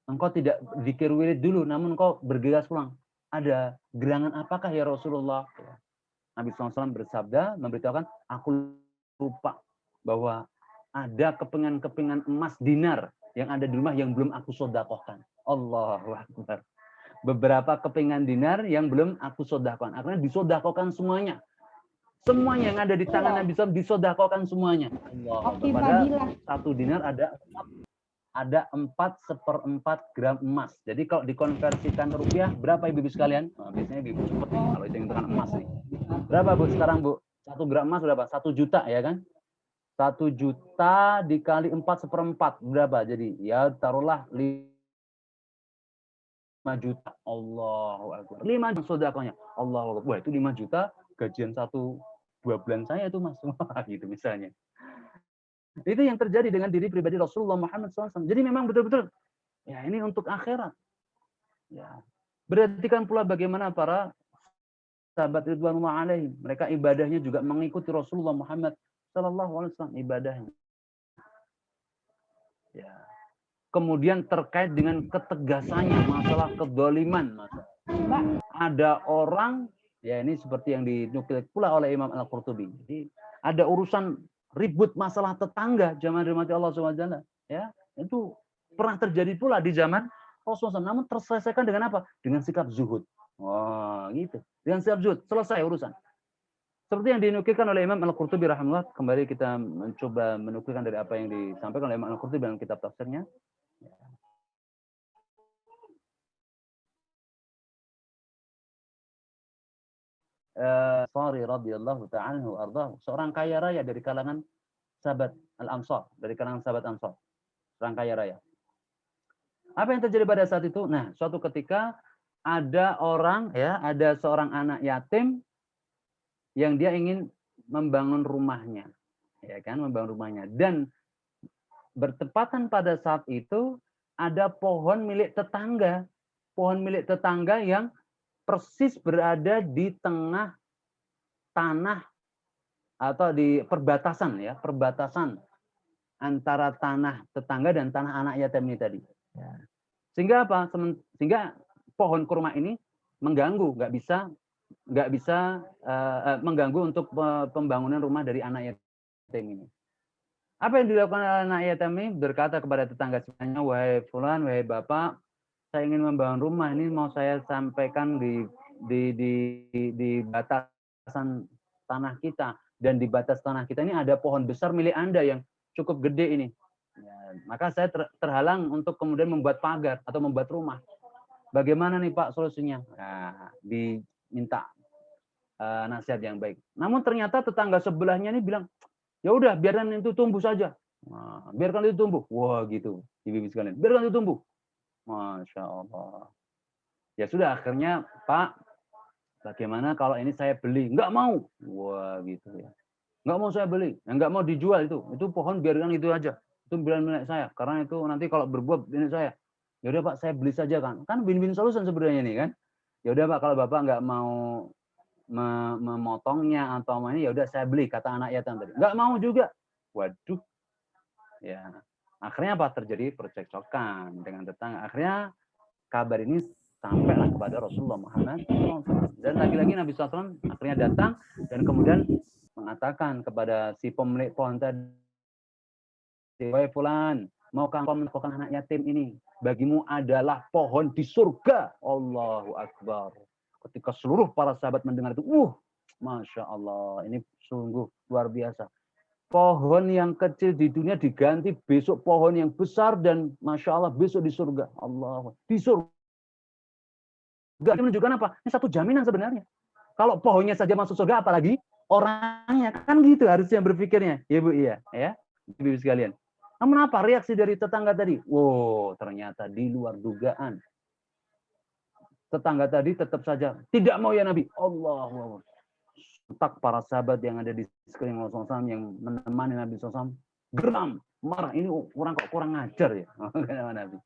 engkau tidak dzikir wirid dulu, namun engkau bergegas pulang? Ada gerangan apakah ya Rasulullah? Nabi SAW bersabda, memberitahukan, aku lupa bahwa ada kepingan-kepingan emas dinar yang ada di rumah yang belum aku sodakohkan. Allahu Akbar. Beberapa kepingan dinar yang belum aku sodakohkan. Akhirnya disodakohkan semuanya. Semuanya yang ada di tangan Nabi SAW disodakohkan semuanya. Allah. Padahal satu dinar ada 4/4 gram emas. Jadi kalau dikonversikan ke rupiah, berapa ibu-ibu sekalian? Nah, biasanya ibu cepet nih kalau hitung-hitungan emas nih. Berapa Bu sekarang Bu? 1 gram emas berapa? 1 juta ya kan? 1 juta dikali 4/4 berapa? Jadi ya taruhlah 5 juta. Allahu Akbar. 5 juta sedekahnya. Allahu Akbar. Wah, itu 5 juta gajian 1-2 bulan saya itu Mas. Gitu misalnya. Itu yang terjadi dengan diri pribadi Rasulullah Muhammad SAW. Jadi memang betul-betul ya ini untuk akhirat. Ya. Perhatikan pula bagaimana para sahabat ridwanullah alaihim. Mereka ibadahnya juga mengikuti Rasulullah Muhammad SAW ibadahnya. Ya. Kemudian terkait dengan ketegasannya masalah kedoliman. Ada orang, ya ini seperti yang dinukil pula oleh Imam Al-Qurtubi. Jadi ada urusan ribut masalah tetangga zaman dirahmati Allah SWT. Ya, itu pernah terjadi pula di zaman Rasulullah SAW. Namun terselesaikan dengan apa? Dengan sikap zuhud. Wah, gitu. Dengan sikap zuhud, selesai urusan. Seperti yang dinukilkan oleh Imam Al-Qurtubi rahimahullah. Kembali kita mencoba menukilkan dari apa yang disampaikan oleh Imam Al-Qurtubi dalam kitab tafsirnya. Sari radhiyallahu ta'ala anhu ardahu, seorang kaya raya dari kalangan sahabat Al-Ansar, dari kalangan sahabat Ansar. Seorang kaya raya. Apa yang terjadi pada saat itu? Nah, suatu ketika ada orang ya, ada seorang anak yatim yang dia ingin membangun rumahnya. Ya kan, membangun rumahnya. Dan bertepatan pada saat itu ada pohon milik tetangga. Pohon milik tetangga yang persis berada di tengah tanah atau di perbatasan ya, perbatasan antara tanah tetangga dan tanah anak yatim ini tadi. Sehingga apa? Sehingga pohon kurma ini mengganggu, nggak bisa mengganggu untuk pembangunan rumah dari anak yatim ini. Apa yang dilakukan oleh anak yatim ini? Berkata kepada tetangga sebelahnya, wahai fulan, wahai bapak, saya ingin membangun rumah ini, mau saya sampaikan di batasan tanah kita, dan di batas tanah kita ini ada pohon besar milik Anda yang cukup gede ini. Ya, maka saya terhalang untuk kemudian membuat pagar atau membuat rumah. Bagaimana nih Pak solusinya? Nah, diminta nasihat yang baik. Namun ternyata tetangga sebelahnya ini bilang, ya udah biarkan itu tumbuh saja. Nah, biarkan itu tumbuh. Wah gitu, ibu-ibu sekalian. Biarkan itu tumbuh. Masya Allah. Ya sudah, akhirnya Pak, bagaimana kalau ini saya beli? Enggak mau. Wah gitu ya. Enggak mau saya beli. Enggak mau dijual itu. Itu pohon biarkan itu aja. Itu biarkan milik saya. Karena itu nanti kalau berbuah milik saya. Ya udah Pak, saya beli saja kan. Kan win-win solution sebenarnya nih kan. Ya udah Pak, kalau Bapak enggak mau memotongnya atau ini, ya udah saya beli, kata anak yatim tadi. Enggak mau juga. Waduh. Ya. Akhirnya apa? Terjadi percekcokan dengan tetangga. Akhirnya kabar ini sampailah kepada Rasulullah Muhammad SAW. Dan lagi-lagi Nabi SAW akhirnya datang dan kemudian mengatakan kepada si pemilik pohon tadi, wahai fulan, maukah engkau menafkahkan anak yatim ini? Bagimu adalah pohon di surga. Allahu Akbar. Ketika seluruh para sahabat mendengar itu, Masya Allah, ini sungguh luar biasa. Pohon yang kecil di dunia diganti besok pohon yang besar dan Masya Allah besok di surga. Allah, di surga. Ini menunjukkan apa? Ini satu jaminan sebenarnya. Kalau pohonnya saja masuk surga, apalagi orangnya, kan gitu harusnya berpikirnya. Ya Bu, iya. Ya, Ibu sekalian. Namun apa reaksi dari tetangga tadi? Wow, ternyata di luar dugaan. Tetangga tadi tetap saja tidak mau ya Nabi. Allah. Tak para sahabat yang ada di sekeliling Rasulullah SAW yang menemani Nabi SAW geram, marah. Ini orang kok kurang ngajar ya. Nabi.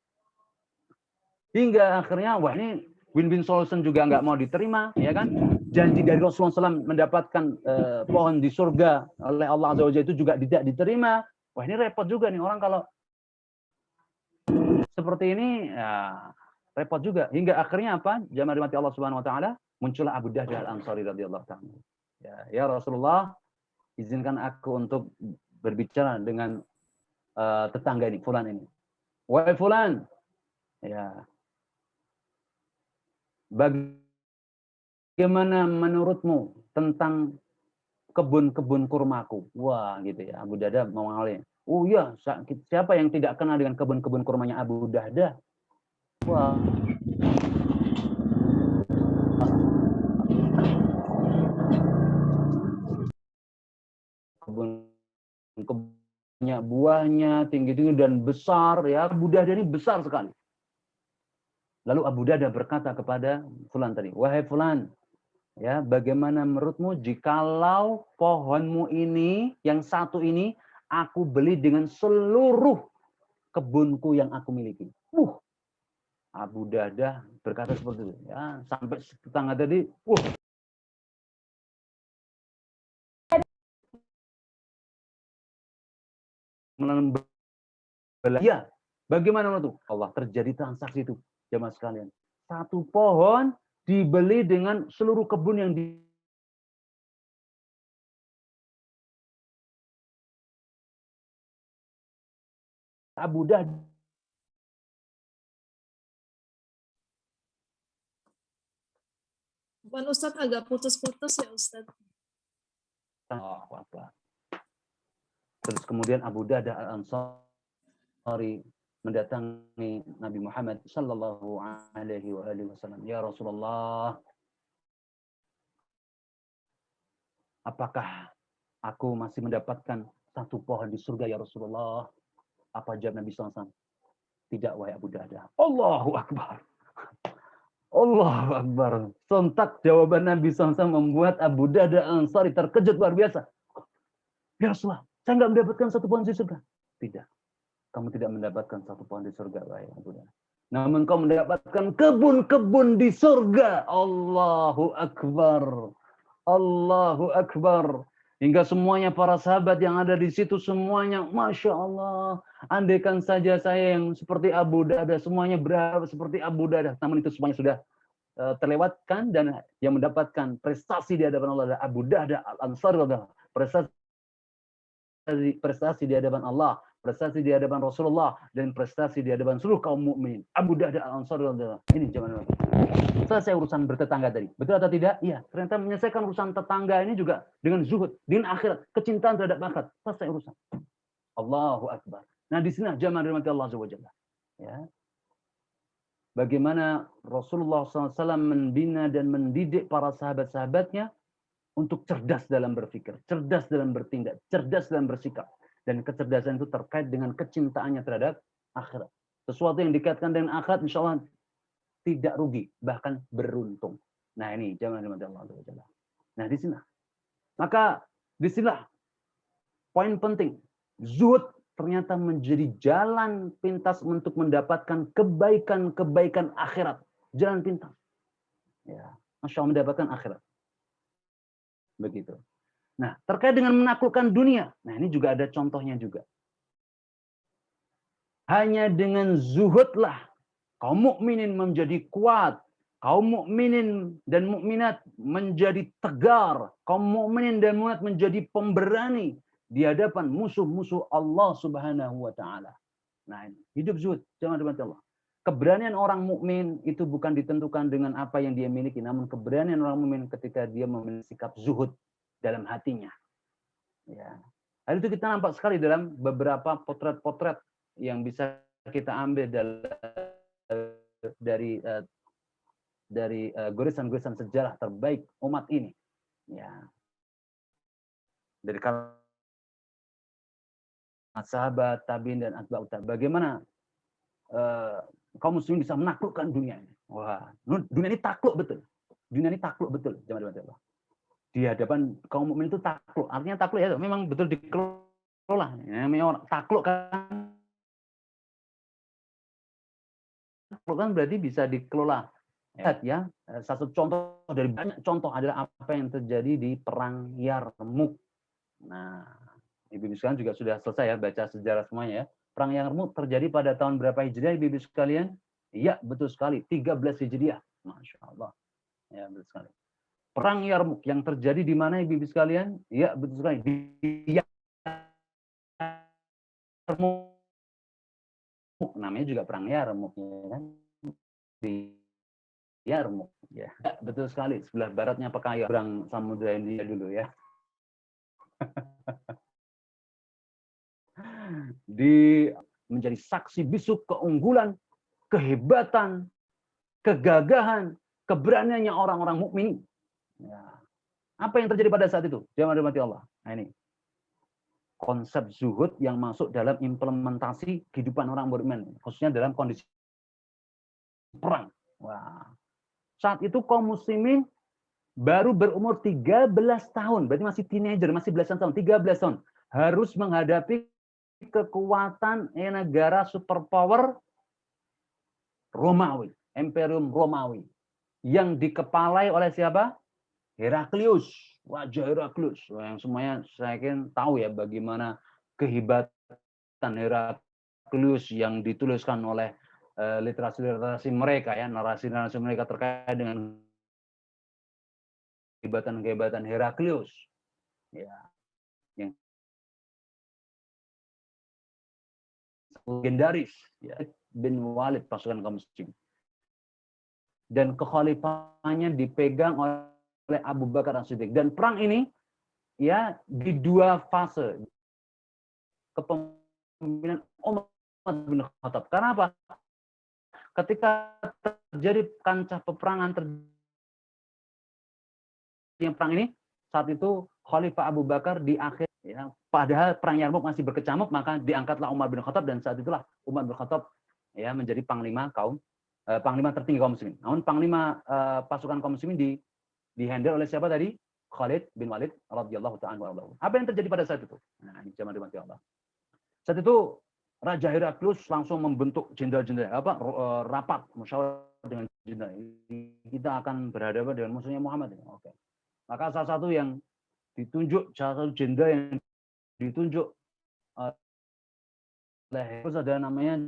Hingga akhirnya, wah ini win-win solution juga nggak mau diterima, ya kan? Janji dari Rasulullah SAW mendapatkan pohon di surga oleh Allah Azza wa Jalla itu juga tidak diterima. Wah ini repot juga nih orang kalau seperti ini, ya, repot juga. Hingga akhirnya apa? Jamaah dimati Allah Subhanahu Wa Taala, muncullah Abu Dahdah Al-Ansari radhiyallahu ta'ala. Ya Rasulullah, izinkan aku untuk berbicara dengan tetangga ini, fulan ini. Wahai fulan, ya, bagaimana menurutmu tentang kebun-kebun kurmaku? Wah, gitu ya. Abu Dahdah mau ngawalin. Oh iya, siapa yang tidak kenal dengan kebun-kebun kurmanya Abu Dahdah? Wah. Kebunnya, buahnya tinggi-tinggi dan besar ya. Abu Dahdah ini besar sekali. Lalu Abu Dahdah berkata kepada fulan tadi, wahai fulan, ya, bagaimana menurutmu jikalau pohonmu ini yang satu ini aku beli dengan seluruh kebunku yang aku miliki? Abu Dahdah berkata seperti itu, ya, sampai tetangga tadi, ya, bagaimana menurut Allah? Terjadi transaksi itu, jemaah sekalian. Satu pohon dibeli dengan seluruh kebun yang di Abu Dahdah. Bukan Ustadz, agak putus-putus ya Ustadz. Terus kemudian Abu Dahdah Al-Ansari mendatangi Nabi Muhammad sallallahu alaihi wasallam. Ya Rasulullah, apakah aku masih mendapatkan satu pohon di surga ya Rasulullah? Apa jawab Nabi SAW? Tidak, wahai Abu Dahdah. Allahu Akbar. Allahu Akbar. Sontak jawaban Nabi SAW membuat Abu Dahdah Al-Ansari terkejut luar biasa. Ya Rasulullah, saya nggak mendapatkan satu pohon di surga. Tidak. Kamu tidak mendapatkan satu pohon di surga, wahai Abu Dahdah. Namun kau mendapatkan kebun-kebun di surga. Allahu Akbar. Allahu Akbar. Hingga semuanya para sahabat yang ada di situ semuanya, Masya Allah. Andaikan saja saya yang seperti Abu Dahdah, semuanya berharap seperti Abu Dahdah. Namun itu semuanya sudah terlewatkan dan yang mendapatkan prestasi di hadapan Allah adalah Abu Dahdah Al-Ansari. Prestasi di hadapan Allah, prestasi di hadapan Rasulullah, dan prestasi di hadapan seluruh kaum mukmin. Abu Dahdah Al-Ansari. Ini zaman selesai urusan bertetangga tadi. Betul atau tidak? Iya. Ternyata menyelesaikan urusan tetangga ini juga dengan zuhud, dengan akhirat, kecintaan terhadap akhirat. Selesai urusan. Allahu Akbar. Nah, di sini jamaah dirahmati Allah Azza wa Jalla. Ya. Bagaimana Rasulullah SAW membina dan mendidik para sahabat-sahabatnya untuk cerdas dalam berpikir, cerdas dalam bertindak, cerdas dalam bersikap. Dan kecerdasan itu terkait dengan kecintaannya terhadap akhirat. Sesuatu yang dikaitkan dengan akhirat, insya Allah tidak rugi, bahkan beruntung. Nah ini, jamaah dirahmati Allah Azza wa Jalla. Nah di sini. Maka di sini poin penting. Zuhud ternyata menjadi jalan pintas untuk mendapatkan kebaikan-kebaikan akhirat. Jalan pintas. Ya, Masya Allah, mendapatkan akhirat. Begitu. Nah, terkait dengan menaklukkan dunia. Nah, ini juga ada contohnya juga. Hanya dengan zuhudlah kaum mukminin menjadi kuat, kaum mukminin dan mukminat menjadi tegar, kaum mukminin dan mukminat menjadi pemberani di hadapan musuh-musuh Allah Subhanahu wa taala. Nah, ini hidup zuhud, jangan dimati Allah. Keberanian orang mukmin itu bukan ditentukan dengan apa yang dia miliki, namun keberanian orang mukmin ketika dia memiliki sikap zuhud dalam hatinya. Ya. Hal itu kita nampak sekali dalam beberapa potret-potret yang bisa kita ambil dari goresan-goresan sejarah terbaik umat ini. Ya. Dari kalangan sahabat, tabiin dan atba'ut tabi'in. Bagaimana kaum muslimin bisa menaklukkan dunia ini. Wah, dunia ini takluk betul. Dunia ini takluk betul, jemaah Allah. Di hadapan kaum mukmin itu takluk. Artinya takluk ya, memang betul dikelola. Ya, memang takluk kan berarti bisa dikelola. Ya, satu contoh dari banyak contoh adalah apa yang terjadi di perang Yarmuk. Nah, ibu-ibu sekalian juga sudah selesai ya baca sejarah semuanya ya. Perang Yarmuk terjadi pada tahun berapa Hijriah, ibu-ibu sekalian? Iya, betul sekali. 13 Hijriah. Masya Allah. Ya, betul sekali. Perang Yarmuk yang terjadi di mana, ibu-ibu sekalian? Iya, betul sekali. Di Yarmuk. Namanya juga perang Yarmuk, ya kan? Di Yarmuk. Ya, betul sekali. Sebelah baratnya Pekaya, perang Samudra India dulu ya. Menjadi saksi bisu keunggulan, kehebatan, kegagahan, keberaniannya orang-orang mukmin. Ya. Apa yang terjadi pada saat itu? Jemaah dirahmati Allah. Nah, ini konsep zuhud yang masuk dalam implementasi kehidupan orang beriman, khususnya dalam kondisi perang. Wah. Saat itu kaum muslimin baru berumur 13 tahun, berarti masih teenager, masih belasan tahun, 13 tahun, harus menghadapi kekuatan negara superpower Romawi, Imperium Romawi, yang dikepalai oleh siapa? Heraklius, wajah Heraklius, yang semuanya saya yakin tahu ya bagaimana kehebatan Heraklius yang dituliskan oleh literasi-literasi mereka ya, narasi-narasi mereka terkait dengan kehebatan Heraklius, ya, yang legendaris, ya, bin Walid pasukan kaum muslimin. Dan kekhalifahannya dipegang oleh Abu Bakar As-Siddiq. Dan perang ini ya di dua fase kepemimpinan Umar bin Khattab. Karena apa? Ketika terjadi kancah peperangan yang perang ini, saat itu Khalifah Abu Bakar di akhir ya, padahal perang Yarmuk masih berkecamuk, maka diangkatlah Umar bin Khattab, dan saat itulah Umar bin Khattab ya menjadi panglima tertinggi kaum muslimin. Namun panglima pasukan kaum muslimin dihandle oleh siapa tadi? Khalid bin Walid radhiyallahu ta'ala. Apa yang terjadi pada saat itu? Nah, ini jemaah dirahmati Allah. Saat itu Raja Heraklius langsung membentuk jenderal-jenderal rapat musyawarah dengan jenderal. Kita akan berhadapan dengan musuhnya Muhammad. Oke. Maka salah satu jenderal yang ditunjuk oleh Heraklius adalah namanya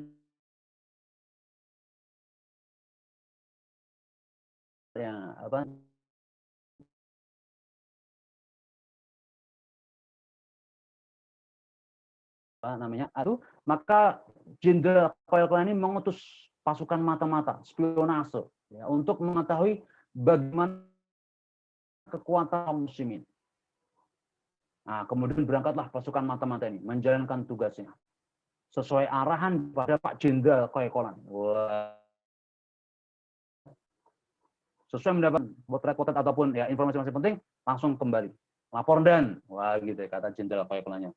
maka jenderal Khalid ini mengutus pasukan mata-mata spionase ya, untuk mengetahui bagaimana kekuatan kaum muslimin. Nah, kemudian berangkatlah pasukan mata-mata ini menjalankan tugasnya sesuai arahan pada Pak Jenderal Khalid. Sesuai mendapat potret-potret ataupun ya informasi penting, langsung kembali. Lapor dan, wah gitu ya, kata Jenderal Khalid.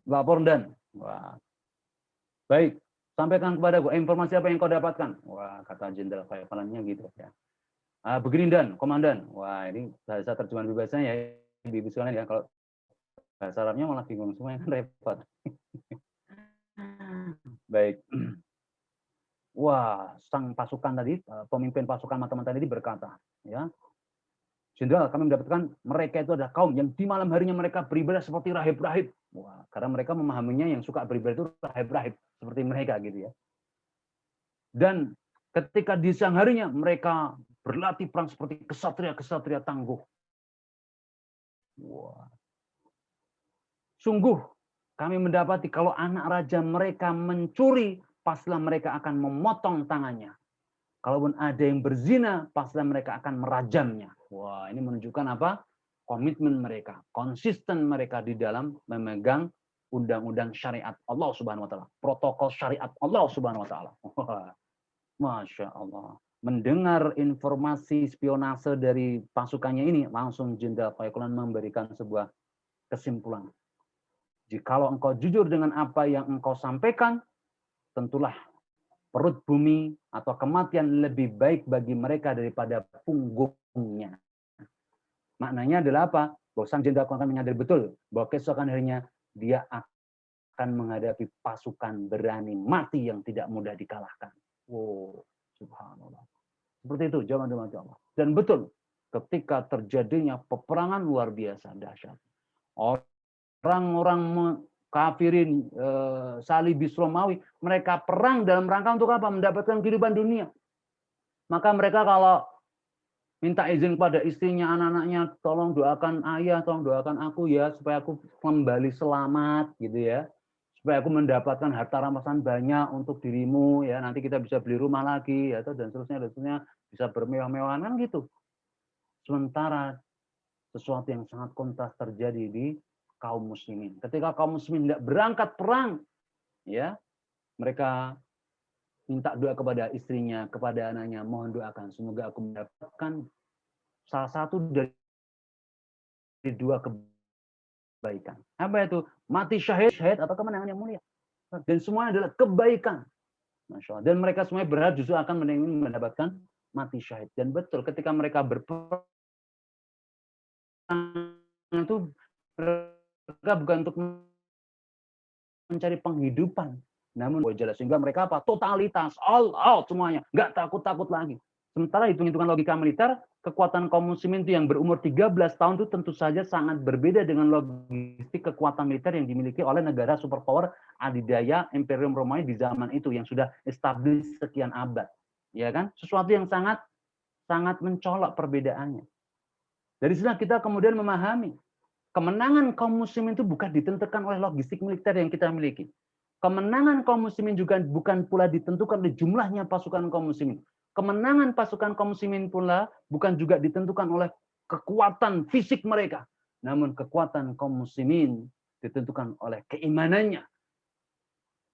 Lapor dan, wah. Baik, sampaikan kepadaku informasi apa yang kau dapatkan. Wah, kata Jenderal Khalid gitu ya. Begini dan, komandan. Wah, ini bahasa terjemahan bebasnya ya, ibu sekalian ya. Kalau bahasa Arabnya malah bingung semua, kan repot. Baik. Wah, sang pasukan tadi, pemimpin pasukan mata-mata tadi berkata, ya, Jenderal, kami mendapatkan mereka itu adalah kaum yang di malam harinya mereka beribadah seperti rahib-rahib. Wah, karena mereka memahaminya yang suka beribadah itu rahib-rahib seperti mereka gitu ya. Dan Ketika di siang harinya mereka berlatih perang seperti kesatria-kesatria tangguh. Wah. Sungguh kami mendapati kalau anak raja mereka mencuri, pastilah mereka akan memotong tangannya. Kalaupun ada yang berzina, pastilah mereka akan merajamnya. Wah, ini menunjukkan apa? Komitmen mereka, konsisten mereka di dalam memegang undang-undang syariat Allah Subhanahu wa taala, protokol syariat Allah Subhanahu wa taala. Wah, Masya Allah. Mendengar informasi spionase dari pasukannya ini, langsung Jenderal Fauquelin memberikan sebuah kesimpulan. Jikalau engkau jujur dengan apa yang engkau sampaikan, tentulah perut bumi atau kematian lebih baik bagi mereka daripada punggungnya. Maknanya adalah apa? Bahwa sang jenderal akan menyadari betul bahwa keesokan harinya dia akan menghadapi pasukan berani mati yang tidak mudah dikalahkan. Wow, subhanallah. Seperti itu zaman Allah. Dan betul, ketika terjadinya peperangan luar biasa dahsyat. Orang-orang kafirin Salibis Romawi, mereka perang dalam rangka untuk apa? Mendapatkan kehidupan dunia. Maka mereka kalau minta izin kepada istrinya, anak-anaknya, tolong doakan ayah, tolong doakan aku ya, supaya aku kembali selamat, gitu ya. Supaya aku mendapatkan harta rampasan banyak untuk dirimu, ya. Nanti kita bisa beli rumah lagi, ya, dan seterusnya, bisa bermewah-mewahan, kan gitu. Sementara sesuatu yang sangat kontras terjadi di kaum muslimin. Ketika kaum muslimin tidak berangkat perang, ya, mereka minta doa kepada istrinya, kepada anaknya, mohon doakan semoga aku mendapatkan salah satu dari dua kebaikan. Apa itu? Mati syahid atau kemenangan yang mulia. Dan semuanya adalah kebaikan. Masya Allah. Dan mereka semuanya berharap justru akan mendapatkan mati syahid. Dan betul ketika mereka berperang itu mereka bukan untuk mencari penghidupan, namun jelas sehingga mereka apa? Totalitas, all out semuanya, nggak takut-takut lagi. Sementara hitung-hitungan logika militer, kekuatan kaum muslimin itu yang berumur 13 tahun itu tentu saja sangat berbeda dengan logistik kekuatan militer yang dimiliki oleh negara superpower adidaya Imperium Romawi di zaman itu yang sudah established sekian abad. Ya kan? Sesuatu yang sangat sangat mencolok perbedaannya. Dari sini kita kemudian memahami kemenangan kaum muslimin itu bukan ditentukan oleh logistik militer yang kita miliki. Kemenangan kaum muslimin juga bukan pula ditentukan oleh jumlahnya pasukan kaum muslimin. Kemenangan pasukan kaum muslimin pula bukan juga ditentukan oleh kekuatan fisik mereka. Namun kekuatan kaum muslimin ditentukan oleh keimanannya.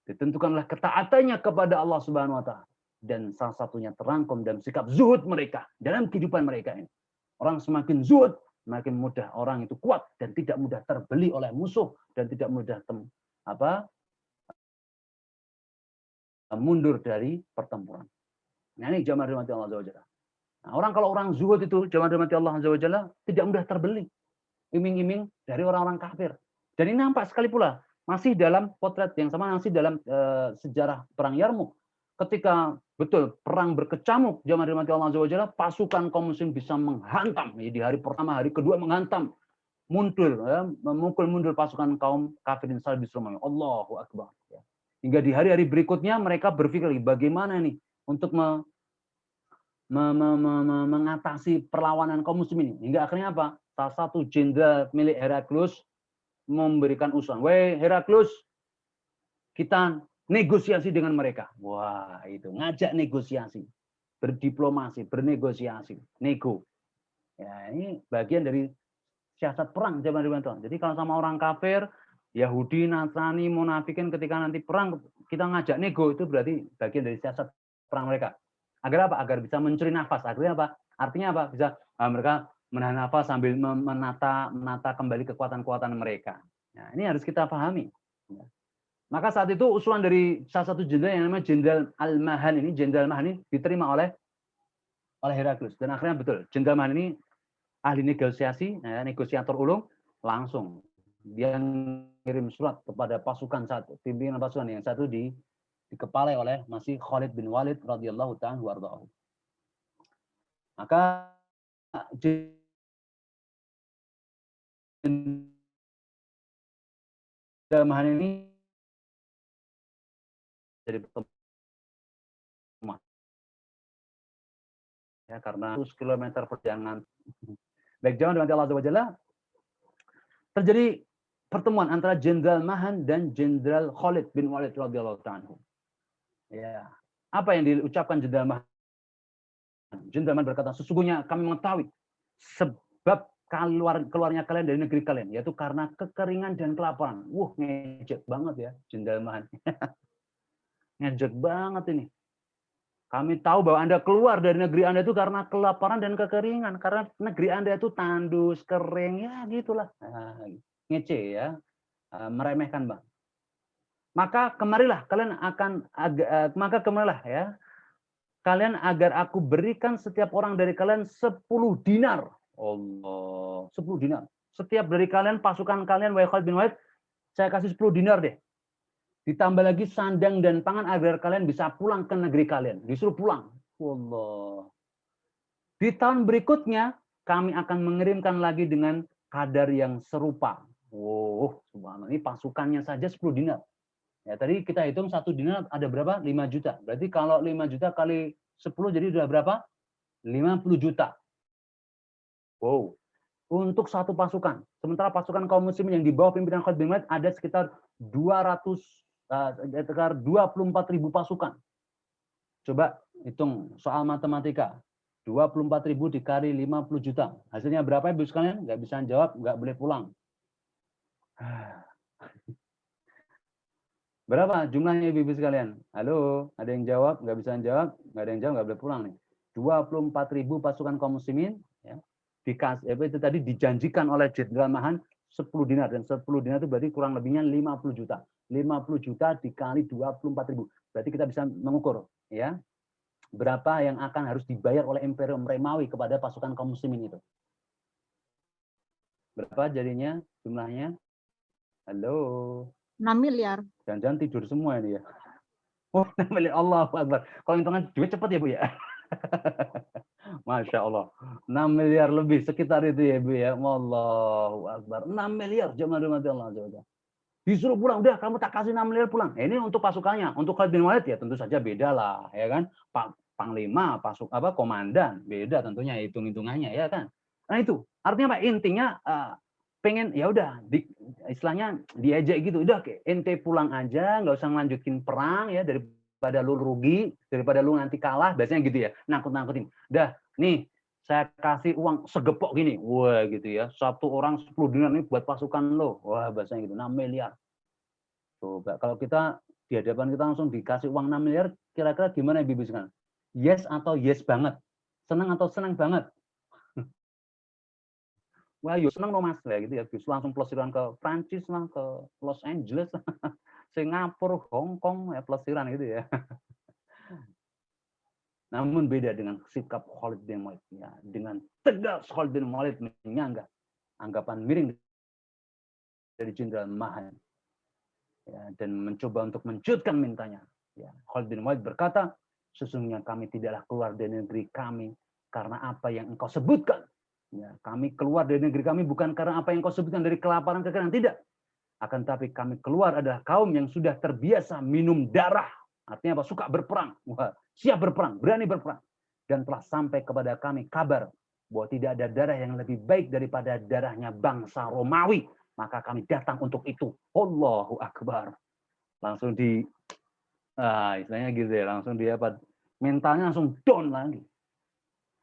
Ditentukan oleh ketaatannya kepada Allah Subhanahu wa taala. Dan salah satunya terangkum dalam sikap zuhud mereka dalam kehidupan mereka ini. Orang semakin zuhud, semakin mudah orang itu kuat dan tidak mudah terbeli oleh musuh dan tidak mudah mundur dari pertempuran. Nah, ini jamaah dirahmati Allah Azza wa Jalla. Nah, kalau orang zuhud itu jamaah dirahmati Allah Azza wa Jalla tidak mudah terbeli iming-iming dari orang-orang kafir. Dan ini nampak sekali pula masih dalam potret yang sama, masih dalam sejarah perang Yarmuk. Ketika betul perang berkecamuk jamaah dirahmati Allah Azza wa Jalla, pasukan kaum muslim bisa menghantam di hari pertama, hari kedua menghantam mundur, ya, memukul mundur pasukan kaum kafirin Salibis Romawi. Allahu Akbar. Ya. Hingga di hari-hari berikutnya mereka berpikir bagaimana nih untuk mengatasi perlawanan kaum muslimin. Hingga akhirnya apa? Salah satu jenderal milik Heraklius memberikan usulan. Weh Heraklius, kita negosiasi dengan mereka. Wah, itu ngajak negosiasi, berdiplomasi, bernegosiasi, nego. Ya, ini bagian dari siasat perang zaman Tuhan. Jadi kalau sama orang kafir, Yahudi, Nasrani, munafikin ketika nanti perang kita ngajak nego itu berarti bagian dari siasat perang mereka. Agar apa? Agar bisa mencuri nafas. Artinya apa? Artinya apa? Bisa mereka menahan nafas sambil menata kembali kekuatan-kekuatan mereka. Nah, ini harus kita pahami. Maka saat itu usulan dari salah satu jenderal yang namanya Jenderal Al-Mahan ini, Jenderal Mahan ini diterima oleh Heraklius. Dan akhirnya betul, Jenderal Mahan ini ahli negosiasi, negosiator ulung, langsung dia ngirim surat kepada pasukan satu, pimpinan pasukan yang satu dikepalai oleh masih Khalid bin Walid radhiyallahu ta'ala warḍahu. Maka Jenderal ini dari pertemuan ya, karena 100 km perjalanan. Baik, jamaah dirahmati Allah Azza wa Jalla, terjadi pertemuan antara Jenderal Mahan dan Jenderal Khalid bin Walid radhiyallahu ta'ala. Ya. Apa yang diucapkan Jenderal Mahan? Jenderal Mahan berkata, sesungguhnya kami mengetahui sebab keluarnya kalian dari negeri kalian, yaitu karena kekeringan dan kelaparan. Ngejek banget ya Jenderal Mahan. Ngejek banget ini. Kami tahu bahwa Anda keluar dari negeri Anda itu karena kelaparan dan kekeringan. Karena negeri Anda itu tandus, kering, ya gitulah. Ngece ya. Meremehkan, Bang. Maka kemarilah ya. Kalian agar aku berikan setiap orang dari kalian 10 dinar. Allah, 10 dinar. Setiap dari kalian, pasukan kalian, wahai Khalid bin Walid, saya kasih 10 dinar deh. Ditambah lagi sandang dan pangan agar kalian bisa pulang ke negeri kalian. Disuruh pulang. Allah. Di tahun berikutnya, kami akan mengirimkan lagi dengan kadar yang serupa. Subhanallah. Ini pasukannya saja 10 dinar. Ya, tadi kita hitung 1 dinar ada berapa? 5 juta. Berarti kalau 5 juta kali 10 jadi sudah berapa? 50 juta. Wow. Untuk satu pasukan. Sementara pasukan kaum muslimin yang di bawah pimpinan Khalid bin Walid ada sekitar 24.000 pasukan. Coba hitung soal matematika. 24.000 dikali 50 juta. Hasilnya berapa Ibu sekalian? Nggak bisa jawab, nggak boleh pulang. Berapa jumlahnya Ibu sekalian? Halo, ada yang jawab? Nggak bisa jawab? Nggak ada yang jawab, nggak boleh pulang nih. 24.000 pasukan kaum muslimin, ya, itu tadi dijanjikan oleh Jenderal Mahan 10 dinar, dan 10 dinar itu berarti kurang lebihnya 50 juta. 50 juta dikali 24.000. Berarti kita bisa mengukur ya berapa yang akan harus dibayar oleh Imperium Romawi kepada pasukan kaum muslimin itu. Berapa jadinya jumlahnya? Halo. 6 miliar. Jangan-jangan tidur semua ini ya. 6 miliar, Allahu Akbar. Kalau hitungan duit cepat ya Bu ya. Masya Allah. 6 miliar lebih sekitar itu ya Bu ya. Allahu Akbar. 6 miliar jemaah dirahmati Allah Azza wa Jalla. Disuruh pulang, udah kamu tak kasih 6 miliar pulang. Ini untuk pasukannya, untuk Khalid bin Walid ya tentu saja beda lah, ya kan? Panglima, komandan, beda tentunya hitung-hitungannya ya kan. Nah itu artinya apa? Intinya pengen ya udah istilahnya diejek gitu, udah ente pulang aja, nggak usah ngelanjutin perang ya, daripada lu rugi, daripada lu nanti kalah, biasanya gitu ya, nakut-nakutin. Dah nih saya kasih uang segepok gini, wah gitu ya, satu orang 10 dinar ini buat pasukan lo, wah bahasanya gitu, 6 miliar. Coba kalau kita di hadapan kita langsung dikasih uang 6 miliar, kira-kira gimana Ibu sekarang? Yes atau yes banget? Senang atau senang banget? Wah, yuk senang dong Mas, ya gitu ya, bisa langsung pelesiran ke Prancis lah, ke Los Angeles, Singapura, Hong Kong, ya pelesiran gitu ya. Namun beda dengan sikap Khalid bin Walid, ya, dengan tegas Khalid bin Walid menyanggah anggapan miring dari Jenderal Mahan, ya, dan mencoba untuk mencuutkan mintanya. Ya, Khalid bin Walid berkata, sesungguhnya kami tidaklah keluar dari negeri kami karena apa yang engkau sebutkan. Ya, kami keluar dari negeri kami bukan karena apa yang engkau sebutkan dari kelaparan, kekeringan, tidak. Akan tapi kami keluar adalah kaum yang sudah terbiasa minum darah. Artinya apa? Suka berperang. Wah, siap berperang, berani berperang. Dan telah sampai kepada kami kabar bahwa tidak ada darah yang lebih baik daripada darahnya bangsa Romawi. Maka kami datang untuk itu. Allahu Akbar. Langsung istilahnya gitu ya, langsung dia apa? Mentalnya langsung down lagi.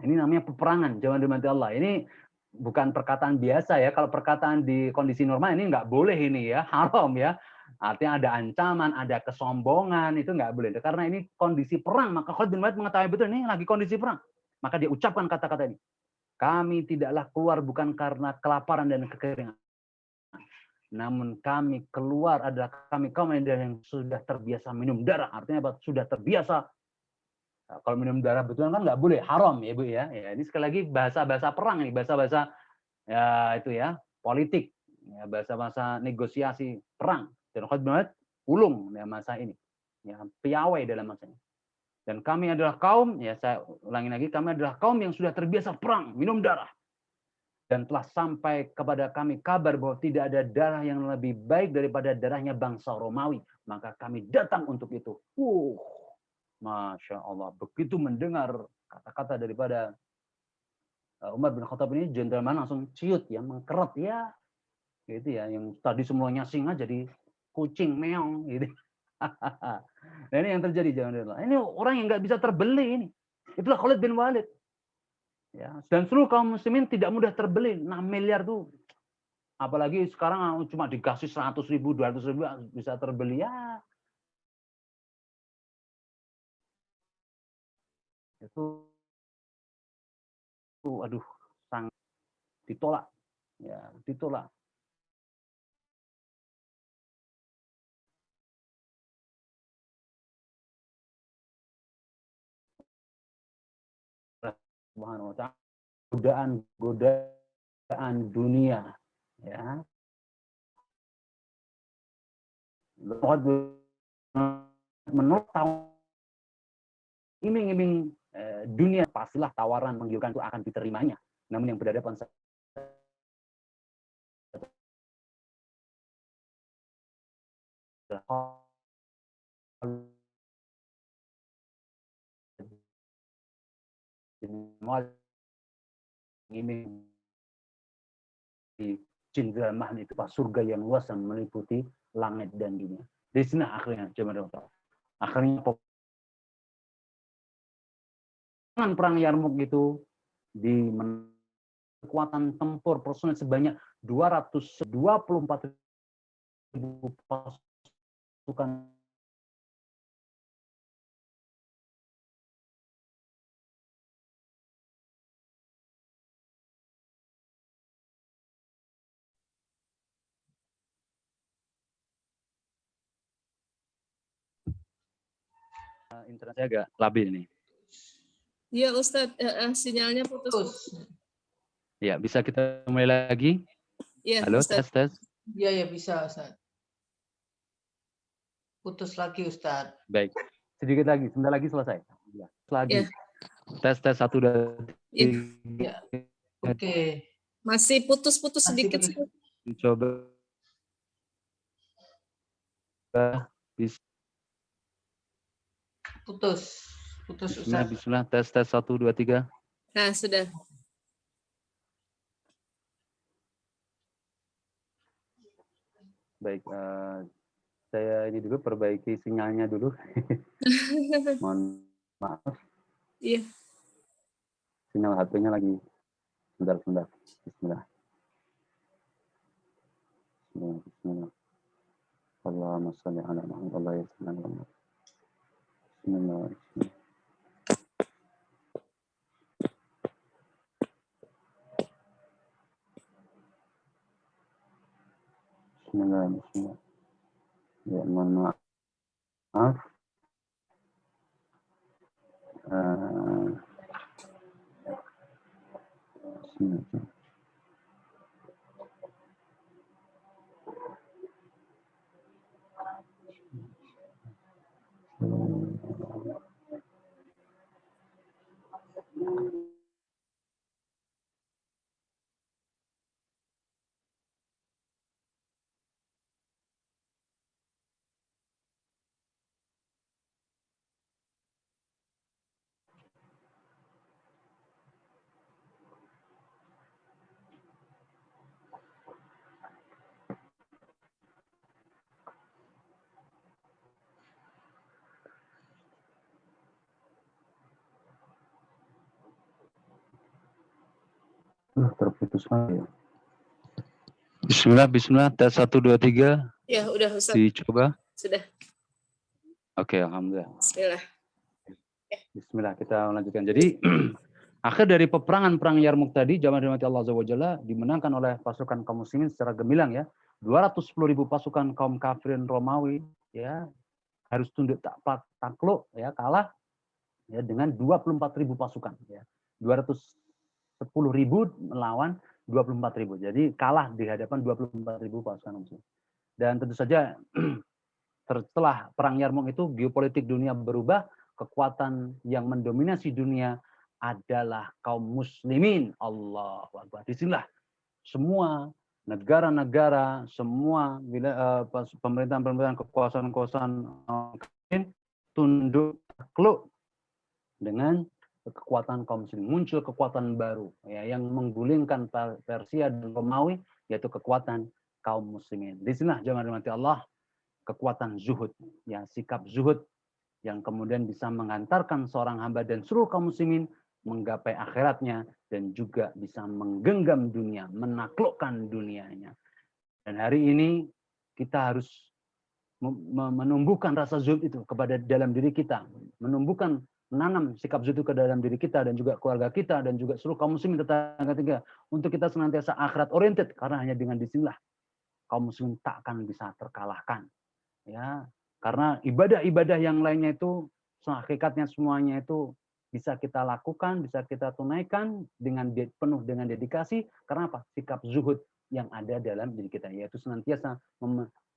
Ini namanya peperangan, jangan dimati Allah. Ini bukan perkataan biasa ya. Kalau perkataan di kondisi normal ini nggak boleh ini ya, haram ya. Artinya ada ancaman, ada kesombongan, itu nggak boleh. Karena ini kondisi perang, maka Khalid bin Walid mengetahui betul ini lagi kondisi perang. Maka dia ucapkan kata-kata ini. Kami tidaklah keluar bukan karena kelaparan dan kekeringan. Namun kami keluar adalah kami kaum yang sudah terbiasa minum darah. Artinya apa? Sudah terbiasa. Nah, kalau minum darah betulan kan nggak boleh, haram ya Bu ya. Ya ini sekali lagi bahasa-bahasa perang nih, bahasa-bahasa ya itu ya politik, ya, bahasa-bahasa negosiasi perang. Dan Khalid bin Walid ulung ya masa ini, ya piawai dalam masa ini. Dan kami adalah kaum, ya saya ulangi lagi, kami adalah kaum yang sudah terbiasa perang, minum darah. Dan telah sampai kepada kami kabar bahwa tidak ada darah yang lebih baik daripada darahnya bangsa Romawi. Maka kami datang untuk itu. Masya Allah, begitu mendengar kata-kata daripada Umar bin Khattab ini, gentleman langsung ciut ya, mengkeret ya, gitu ya, yang tadi semuanya singa jadi kucing meong gitu. Nah, ini yang terjadi, jangan. Ini orang yang nggak bisa terbeli ini. Itulah Khalid bin Walid. Ya, dan seluruh kaum muslimin tidak mudah terbeli. 6 miliar tuh, apalagi sekarang cuma dikasih 100.000, 200.000 bisa terbeli ya. Itu aduh, sangat ditolak. Ya, ditolak. Subhanahu wa ta'ala, godaan dunia, ya. Menurut iming-iming dunia, pastilah tawaran menggiurkan itu akan diterimanya. Namun yang berhadapan iming di cindera mahal itu pas surga yang luas yang meliputi langit dan dunia. Di sini akhirnya jemaah, akhirnya perang Yarmuk itu di kekuatan tempur personel sebanyak 224.000 pasukan internet saya agak labil nih. Iya Ustadz, sinyalnya putus. Ya, bisa kita mulai lagi? Iya, halo, Ustadz. tes. Iya, bisa, Ustadz. Putus lagi, Ustadz. Baik, sedikit lagi, sebentar lagi selesai. Ya, lagi. Ya. Tes 1, 2, 3. Ya. Oke. Masih putus-putus sedikit. Coba. Putus, Ustadz. Bismillah, tes 1, 2, 3. Nah, sudah. Baik, saya ini dulu perbaiki sinyalnya dulu. Mohon maaf. Iya. Sinyal HP-nya lagi. Sebentar. Bismillah. Bismillah. Allahumma shalli ala Muhammad. Bismillah. Bismillah. Ya, mohon maaf. Bismillah. Terputus lagi. Bismillah, tes 1, 2, 3. Ya, udah Ustaz. Dicoba. Sudah. Oke, alhamdulillah. Bismillah, kita lanjutkan. Jadi, akhir dari peperangan perang Yarmuk tadi, jamaah dirahmati Allah Azza wa Jalla, dimenangkan oleh pasukan kaum muslimin secara gemilang ya. 210.000 pasukan kaum kafirin Romawi ya harus tunduk takluk ya, kalah ya dengan 24.000 pasukan ya. 210.000 melawan 24.000. Jadi kalah di hadapan 24.000 pasukan muslim. Dan tentu saja setelah perang Yarmuk itu geopolitik dunia berubah, kekuatan yang mendominasi dunia adalah kaum muslimin. Allahu Akbar. Disinilah semua negara-negara, semua pemerintahan-pemerintahan kekuasaan-kekuasaan tunduk takluk dengan kekuatan kaum muslimin, muncul kekuatan baru ya yang menggulingkan Persia dan Romawi, yaitu kekuatan kaum muslimin. Disinilah jemaah dirahmati Allah kekuatan zuhud, ya sikap zuhud yang kemudian bisa mengantarkan seorang hamba dan seluruh kaum muslimin menggapai akhiratnya dan juga bisa menggenggam dunia, menaklukkan dunianya. Dan hari ini kita harus menumbuhkan rasa zuhud itu kepada dalam diri kita, menanam sikap zuhud itu ke dalam diri kita dan juga keluarga kita dan juga seluruh kaum muslimin tetangga kita untuk kita senantiasa akhirat oriented, karena hanya dengan disinilah kaum muslimin tak akan bisa terkalahkan. Ya, karena ibadah-ibadah yang lainnya itu hakikatnya semuanya itu bisa kita lakukan, bisa kita tunaikan dengan penuh dengan dedikasi. Karena apa? Sikap zuhud yang ada dalam diri kita, yaitu senantiasa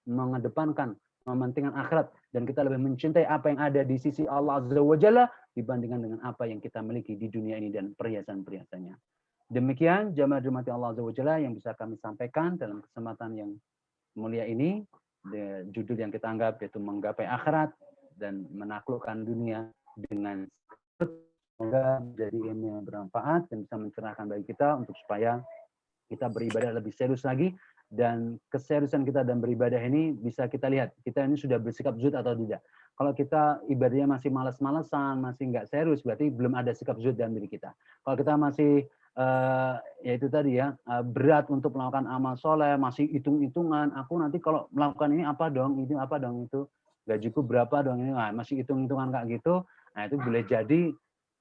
mengedepankan, mementingkan akhirat, dan kita lebih mencintai apa yang ada di sisi Allah Azza wa Jalla dibandingkan dengan apa yang kita miliki di dunia ini dan perhiasan-perhiasannya. Demikian jamaah dirahmati Allah Azza wa Jalla yang bisa kami sampaikan dalam kesempatan yang mulia ini. Judul yang kita anggap yaitu menggapai akhirat dan menaklukkan dunia dengan semoga menjadi ilmu yang bermanfaat dan bisa mencerahkan bagi kita untuk supaya kita beribadah lebih serius lagi, dan keseriusan kita dan beribadah ini bisa kita lihat kita ini sudah bersikap zuhud atau tidak. Kalau kita ibadahnya masih malas-malasan, masih nggak serius, berarti belum ada sikap zuhud dalam diri kita. Kalau kita masih yaitu tadi ya, berat untuk melakukan amal soleh, masih hitung-hitungan, aku nanti kalau melakukan ini apa dong, itu apa dong, itu gajiku berapa dong, ini masih hitung-hitungan kayak gitu, nah itu boleh jadi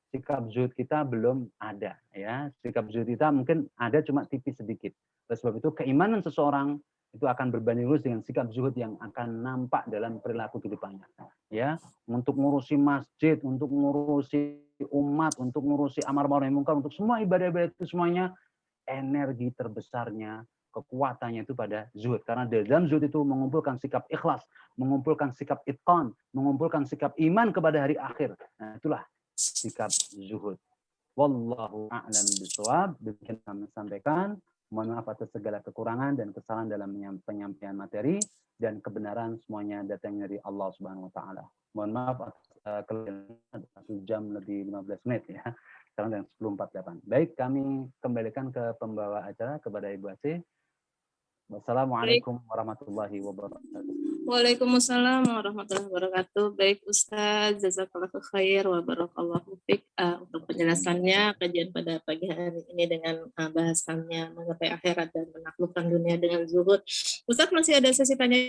sikap zuhud kita belum ada ya. Sikap zuhud kita mungkin ada cuma tipis sedikit. Oleh sebab itu keimanan seseorang itu akan berbanding lurus dengan sikap zuhud yang akan nampak dalam perilaku kehidupannya. Ya, untuk ngurusi masjid, untuk ngurusi umat, untuk ngurusi amar ma'ruf nahi munkar, untuk semua ibadah-ibadah itu semuanya energi terbesarnya, kekuatannya itu pada zuhud. Karena dalam zuhud itu mengumpulkan sikap ikhlas, mengumpulkan sikap itqan, mengumpulkan sikap iman kepada hari akhir. Nah, itulah sikap zuhud. Wallahu a'lam bishawab. Demikian kami sampaikan. Mohon maaf atas segala kekurangan dan kesalahan dalam penyampaian materi, dan kebenaran semuanya datang dari Allah Subhanahu wa taala. Mohon maaf atas kelebihan 1 jam lebih 15 menit ya. Sekarang dengan 10.48. Baik, kami kembalikan ke pembawa acara kepada Ibu Aceh. Wassalamualaikum warahmatullahi wabarakatuh. Waalaikumsalam warahmatullahi wabarakatuh. Baik Ustaz, jazakallahu khair wa barakallahu fiik untuk penjelasannya kajian pada pagi hari ini dengan bahasannya menggapai akhirat dan menaklukkan dunia dengan zuhud. Ustaz masih ada sesi tanya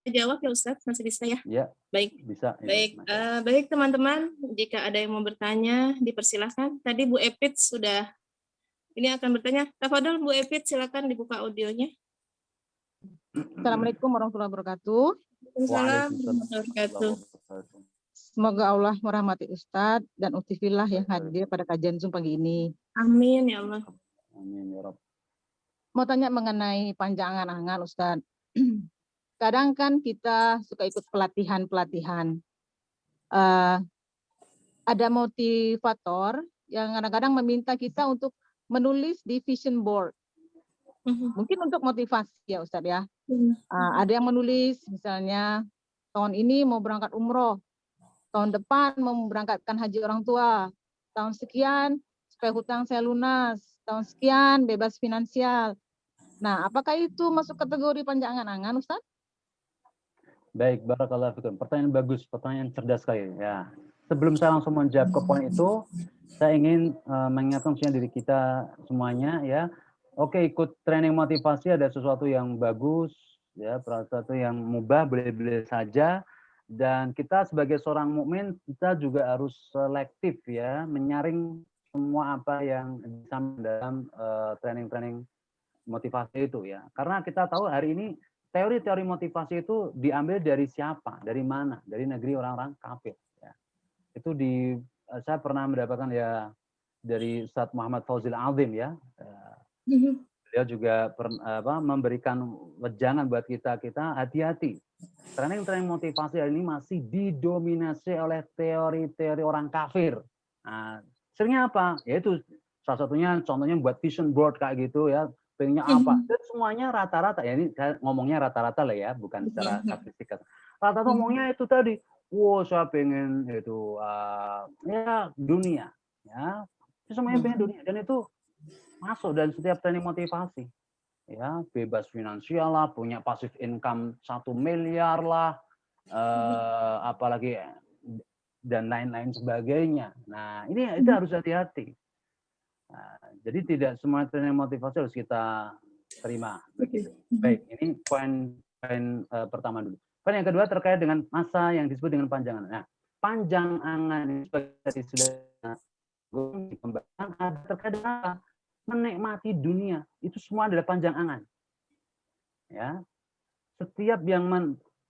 jawab ya Ustaz? Masih bisa ya? Ya. Baik. Bisa. Baik, baik teman-teman, jika ada yang mau bertanya dipersilahkan. Tadi Bu Epit sudah ini akan bertanya. Tafadhol Bu Epit, silakan dibuka audionya. Assalamualaikum warahmatullahi wabarakatuh. Waalaikumsalam warahmatullahi wabarakatuh. Semoga Allah merahmati Ustadz dan Utifillah yang hadir pada kajian Zoom pagi ini. Amin ya Allah. Amin ya Rabb. Mau tanya mengenai panjang angan-angan Ustadz. Kadang kan kita suka ikut pelatihan-pelatihan. Ada motivator yang kadang-kadang meminta kita untuk menulis di vision board. Mungkin untuk motivasi ya Ustadz ya. Ada yang menulis misalnya tahun ini mau berangkat umroh, tahun depan mau berangkatkan haji orang tua, tahun sekian supaya hutang saya lunas, tahun sekian bebas finansial. Nah, apakah itu masuk kategori panjang angan-angan Ustadz? Baik, barakallahu fikum. Pertanyaan bagus, pertanyaan cerdas sekali ya. Sebelum saya langsung menjawab ke poin itu, saya ingin mengingatkan diri kita semuanya ya. Oke, ikut training motivasi ada sesuatu yang bagus, ya, sesuatu yang mubah, boleh-boleh saja. Dan kita sebagai seorang mukmin, kita juga harus selektif ya, menyaring semua apa yang bisa dalam training-training motivasi itu ya. Karena kita tahu hari ini teori-teori motivasi itu diambil dari siapa, dari mana, dari negeri orang-orang kafir. Ya. Itu saya pernah mendapatkan ya dari Ustadz Muhammad Fauzil Azim ya. Beliau juga memberikan wejangan buat kita hati-hati. Training motivasi hari ini masih didominasi oleh teori-teori orang kafir. Nah, seringnya apa? Yaitu salah satunya contohnya buat vision board kayak gitu ya. Pengennya apa? Dan semuanya rata-rata. Ya ini saya ngomongnya rata-rata lah ya, bukan secara statistik. Rata-rata ngomongnya itu tadi. wow saya pengen itu ya dunia, ya semuanya pengen dunia, dan itu masuk dan setiap training motivasi, ya bebas finansial lah, punya passive income 1 miliar lah, apalagi dan lain-lain sebagainya. Nah ini itu harus hati-hati. Nah, jadi tidak semua training motivasi harus kita terima begitu. Baik, ini poin pertama dulu. Poin yang kedua terkait dengan masa yang disebut dengan panjang angan. Nah, panjang angan ini seperti sudah dikembangkan terkait dengan apa? Menikmati dunia. Itu semua adalah panjang angan. Ya. Setiap yang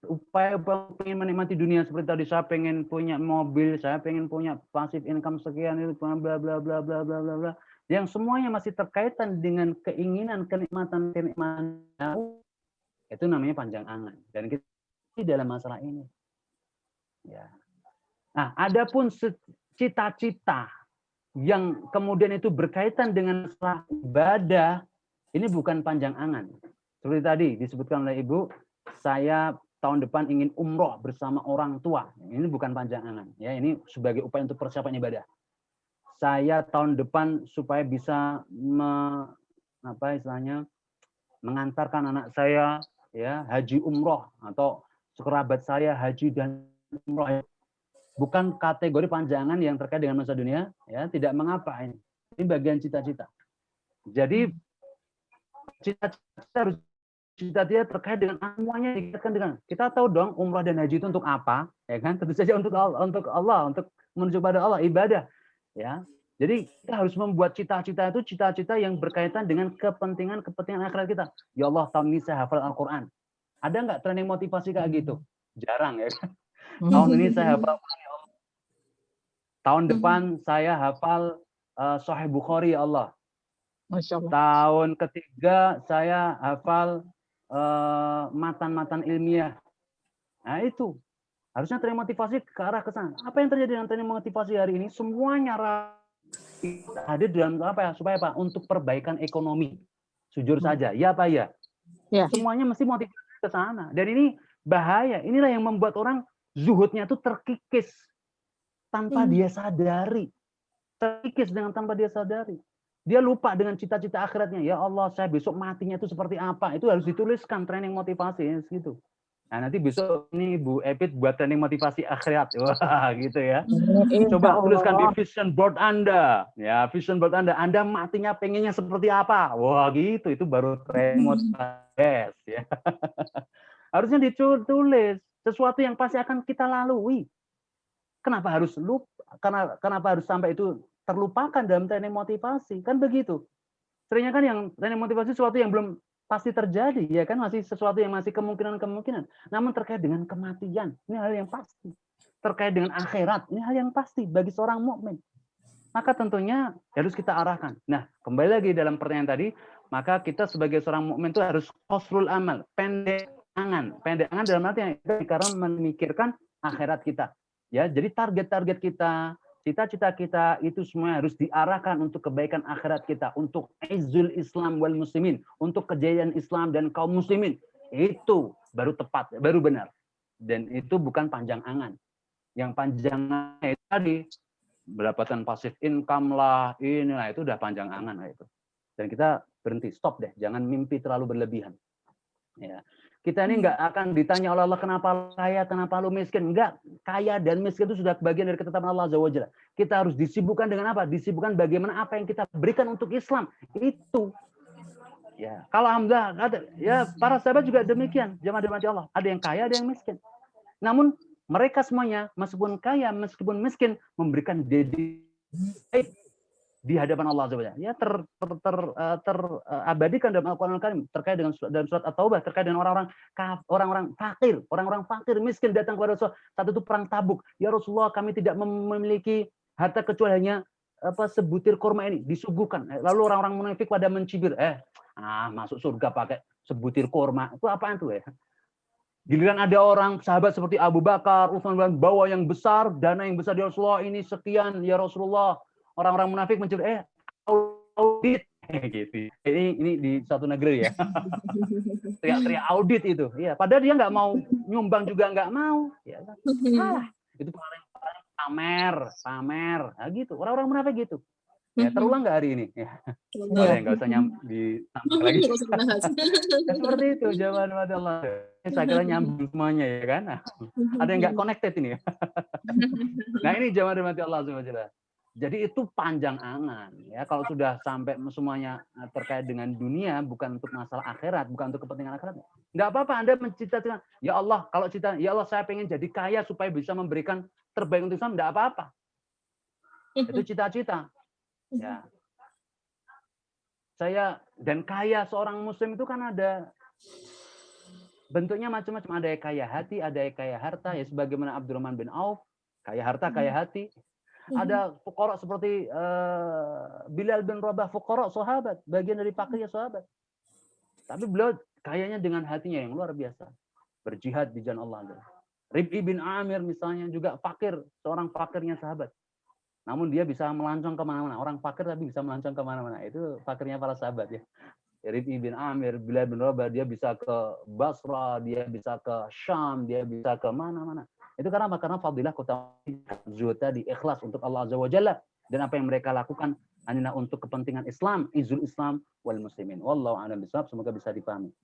upaya pengen menikmati dunia seperti tadi, saya pengen punya mobil, saya pengen punya passive income sekian, itu bla bla bla bla bla bla bla, yang semuanya masih terkaitan dengan keinginan kenikmatan itu namanya panjang angan, dan kita dalam masalah ini. Ya. Nah, adapun cita-cita yang kemudian itu berkaitan dengan masalah ibadah, ini bukan panjang angan. Seperti tadi disebutkan oleh Ibu, saya tahun depan ingin umroh bersama orang tua. Ini bukan panjang angan. Ya, ini sebagai upaya untuk persiapan ibadah. Saya tahun depan supaya bisa mengantarkan anak saya ya haji umroh, atau kerabat saya haji dan umroh. Bukan kategori panjangan yang terkait dengan masa dunia, ya tidak mengapa ini. Ini bagian cita-cita. Jadi cita-cita terkait dengan semuanya dikaitkan dengan, kita tahu dong umrah dan haji itu untuk apa, ya kan? Tentu saja untuk Allah, untuk menuju pada Allah, ibadah, ya. Jadi kita harus membuat cita-cita itu cita-cita yang berkaitan dengan kepentingan akhirat kita. Ya Allah, tahun ini saya hafal Al-Quran. Ada nggak training motivasi kayak gitu? Jarang, ya kan? Tahun ini saya hafal Al-Quran, ya Allah. Tahun depan saya hafal Sahih Bukhari, ya Allah. Masya Allah. Tahun ketiga saya hafal matan-matan ilmiah. Nah itu harusnya training motivasi ke arah ke sana. Apa yang terjadi dengan training motivasi hari ini? Semuanya hadir dalam apa ya? Supaya apa? Untuk perbaikan ekonomi. Jujur saja, ya Pak ya. Ya. Semuanya mesti motivasi ke sana. Dan ini bahaya. Inilah yang membuat orang zuhudnya itu terkikis tanpa dia sadari. Terkikis dengan tanpa dia sadari. Dia lupa dengan cita-cita akhiratnya. Ya Allah, saya besok matinya itu seperti apa? Itu harus dituliskan training motivasi gitu. Nah, nanti besok ini Bu Epit buat training motivasi akhirat. Wah, gitu ya. Coba tuliskan di vision board Anda. Ya, vision board Anda. Anda matinya pengennya seperti apa? Wah, gitu. Itu baru training motivasi ya. Harusnya ditulis sesuatu yang pasti akan kita lalui. Kenapa harus lupa? Kenapa harus sampai itu terlupakan dalam training motivasi, kan begitu. Seringnya kan yang training motivasi sesuatu yang belum pasti terjadi, ya kan, masih sesuatu yang masih kemungkinan. Namun terkait dengan kematian, ini hal yang pasti. Terkait dengan akhirat, ini hal yang pasti bagi seorang mukmin. Maka tentunya harus kita arahkan. Nah, kembali lagi dalam pertanyaan tadi, maka kita sebagai seorang mukmin itu harus qasrul amal, pendek angan dalam arti karena memikirkan akhirat kita. Ya, jadi target-target kita, cita-cita kita itu semua harus diarahkan untuk kebaikan akhirat kita, untuk izzul Islam wal muslimin, untuk kejayaan Islam dan kaum muslimin. Itu baru tepat, baru benar. Dan itu bukan panjang angan. Yang panjang angan itu tadi mendapatkan passive income lah, inilah itu udah panjang angan itu. Dan kita berhenti, stop deh, jangan mimpi terlalu berlebihan. Ya. Kita ini nggak akan ditanya oleh Allah kenapa kaya, kenapa lu miskin. Enggak, kaya dan miskin itu sudah bagian dari ketetapan Allah Azza wa Jalla. Kita harus disibukkan dengan apa? Disibukkan bagaimana apa yang kita berikan untuk Islam. Itu. Ya, kalau alhamdulillah ya para sahabat juga demikian. Jemaah dirahmati Allah, ada yang kaya, ada yang miskin. Namun mereka semuanya meskipun kaya, meskipun miskin memberikan dedikasi di hadapan Allah Azza wa Jalla. Ya terabadikan dalam Al-Qur'an Al-Karim terkait dengan dalam surat At-Taubah terkait dengan orang-orang fakir, miskin datang kepada Rasulullah. Saat itu perang Tabuk. Ya Rasulullah, kami tidak memiliki harta kecuali hanya sebutir kurma ini disuguhkan. Lalu orang-orang munafik pada mencibir, masuk surga pakai sebutir kurma. Itu apaan tuh ya? Giliran ada orang sahabat seperti Abu Bakar, Utsman bawa yang besar, dana yang besar di Rasulullah ini sekian ya Rasulullah. Orang-orang munafik mencuri, audit, gitu. Ini di suatu negeri ya. Teriak-teriak audit itu. Iya, padahal dia nggak mau nyumbang juga nggak mau. Ya, salah. Itu pamer. Nah, gitu. Orang-orang munafik gitu. Ya, terulang nggak hari ini? Ya. Boleh, nggak usah ditambah lagi. Ya, seperti itu jawaban Allah. Saya kira nyambung semuanya ya kan. Ada yang nggak connected ini. Nah ini jawaban Allah SWT. Jadi itu panjang angan ya. Kalau sudah sampai semuanya terkait dengan dunia, bukan untuk masalah akhirat, bukan untuk kepentingan akhirat. Nggak apa-apa Anda mencita-cita, ya Allah, kalau cita, ya Allah saya pengen jadi kaya supaya bisa memberikan terbaik untuk Islam, nggak apa-apa. Itu cita-cita. Ya. Saya dan kaya seorang muslim itu kan ada bentuknya macam-macam. Ada yang kaya hati, ada yang kaya harta. Ya sebagaimana Abdurrahman bin Auf, kaya harta, kaya hati. Ada fuqara seperti Bilal bin Rabah, fuqara sahabat, bagian dari fakirnya sahabat. Tapi beliau kayanya dengan hatinya yang luar biasa. Berjihad di jalan Allah. Rib'i bin Amir misalnya juga fakir, seorang fakirnya sahabat. Namun dia bisa melancong kemana-mana. Orang fakir tapi bisa melancong kemana-mana. Itu fakirnya para sahabat ya. Rib'i bin Amir, Bilal bin Rabah, dia bisa ke Basra, dia bisa ke Syam, dia bisa ke mana-mana. Itu karena apa? Karena fadilah kota zuhud di ikhlas untuk Allah Azza wa Jalla. Dan apa yang mereka lakukan hanyalah untuk kepentingan Islam, izul Islam wal muslimin. Wallahu a'lam bishawab. Semoga bisa dipahami.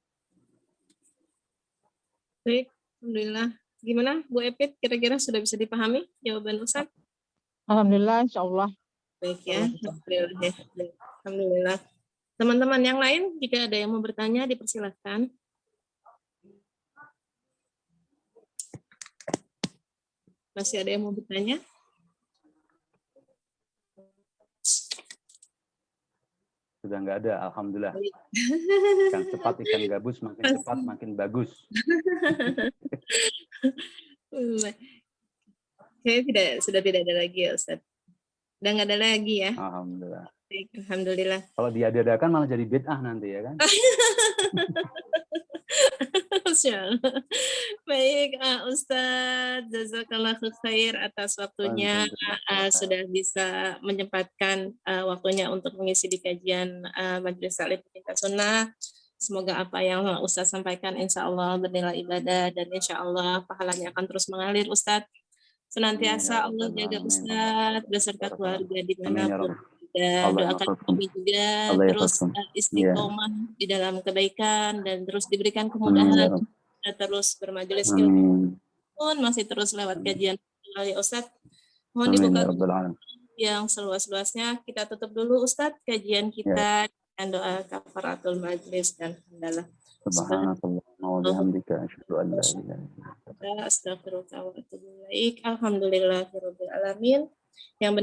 Baik, alhamdulillah. Gimana Bu Epit? Kira-kira sudah bisa dipahami jawaban Ustaz? Alhamdulillah, insya Allah. Baik ya, alhamdulillah. Alhamdulillah. Teman-teman yang lain, jika ada yang mau bertanya, dipersilahkan. Masih ada yang mau bertanya? Sudah nggak ada, alhamdulillah. Ikan cepat, ikan gabus, makin cepat, makin bagus. Sudah tidak ada lagi ya Ustaz. Udah nggak ada lagi ya? Alhamdulillah. Baik, alhamdulillah. Kalau diadakan malah jadi bid'ah nanti ya kan? Baik, Ustadz, jazakallah khair atas waktunya. Sudah bisa menyempatkan waktunya untuk mengisi di kajian Majelis Taklim Pecinta Sunnah. Semoga apa yang Ustadz sampaikan insya Allah bernilai ibadah dan insya Allah pahalanya akan terus mengalir Ustadz. Senantiasa Allah jaga Ustadz beserta keluarga dimanapun. Dan doakan kami juga terus istiqomah di dalam kebaikan dan terus diberikan kemudahan terus bermajelis ilmu pun masih terus lewat kajian oleh Ustadz. Mohon dibuka yang seluas-luasnya. Kita tutup dulu Ustadz kajian kita dengan doa kafaratul majlis dan hamdalah. Subhanallah wa bihamdika asyhadu an la ilaha illa anta astaghfiruka wa atubu ilaik. Alhamdulillahirabbil alamin. Yang benar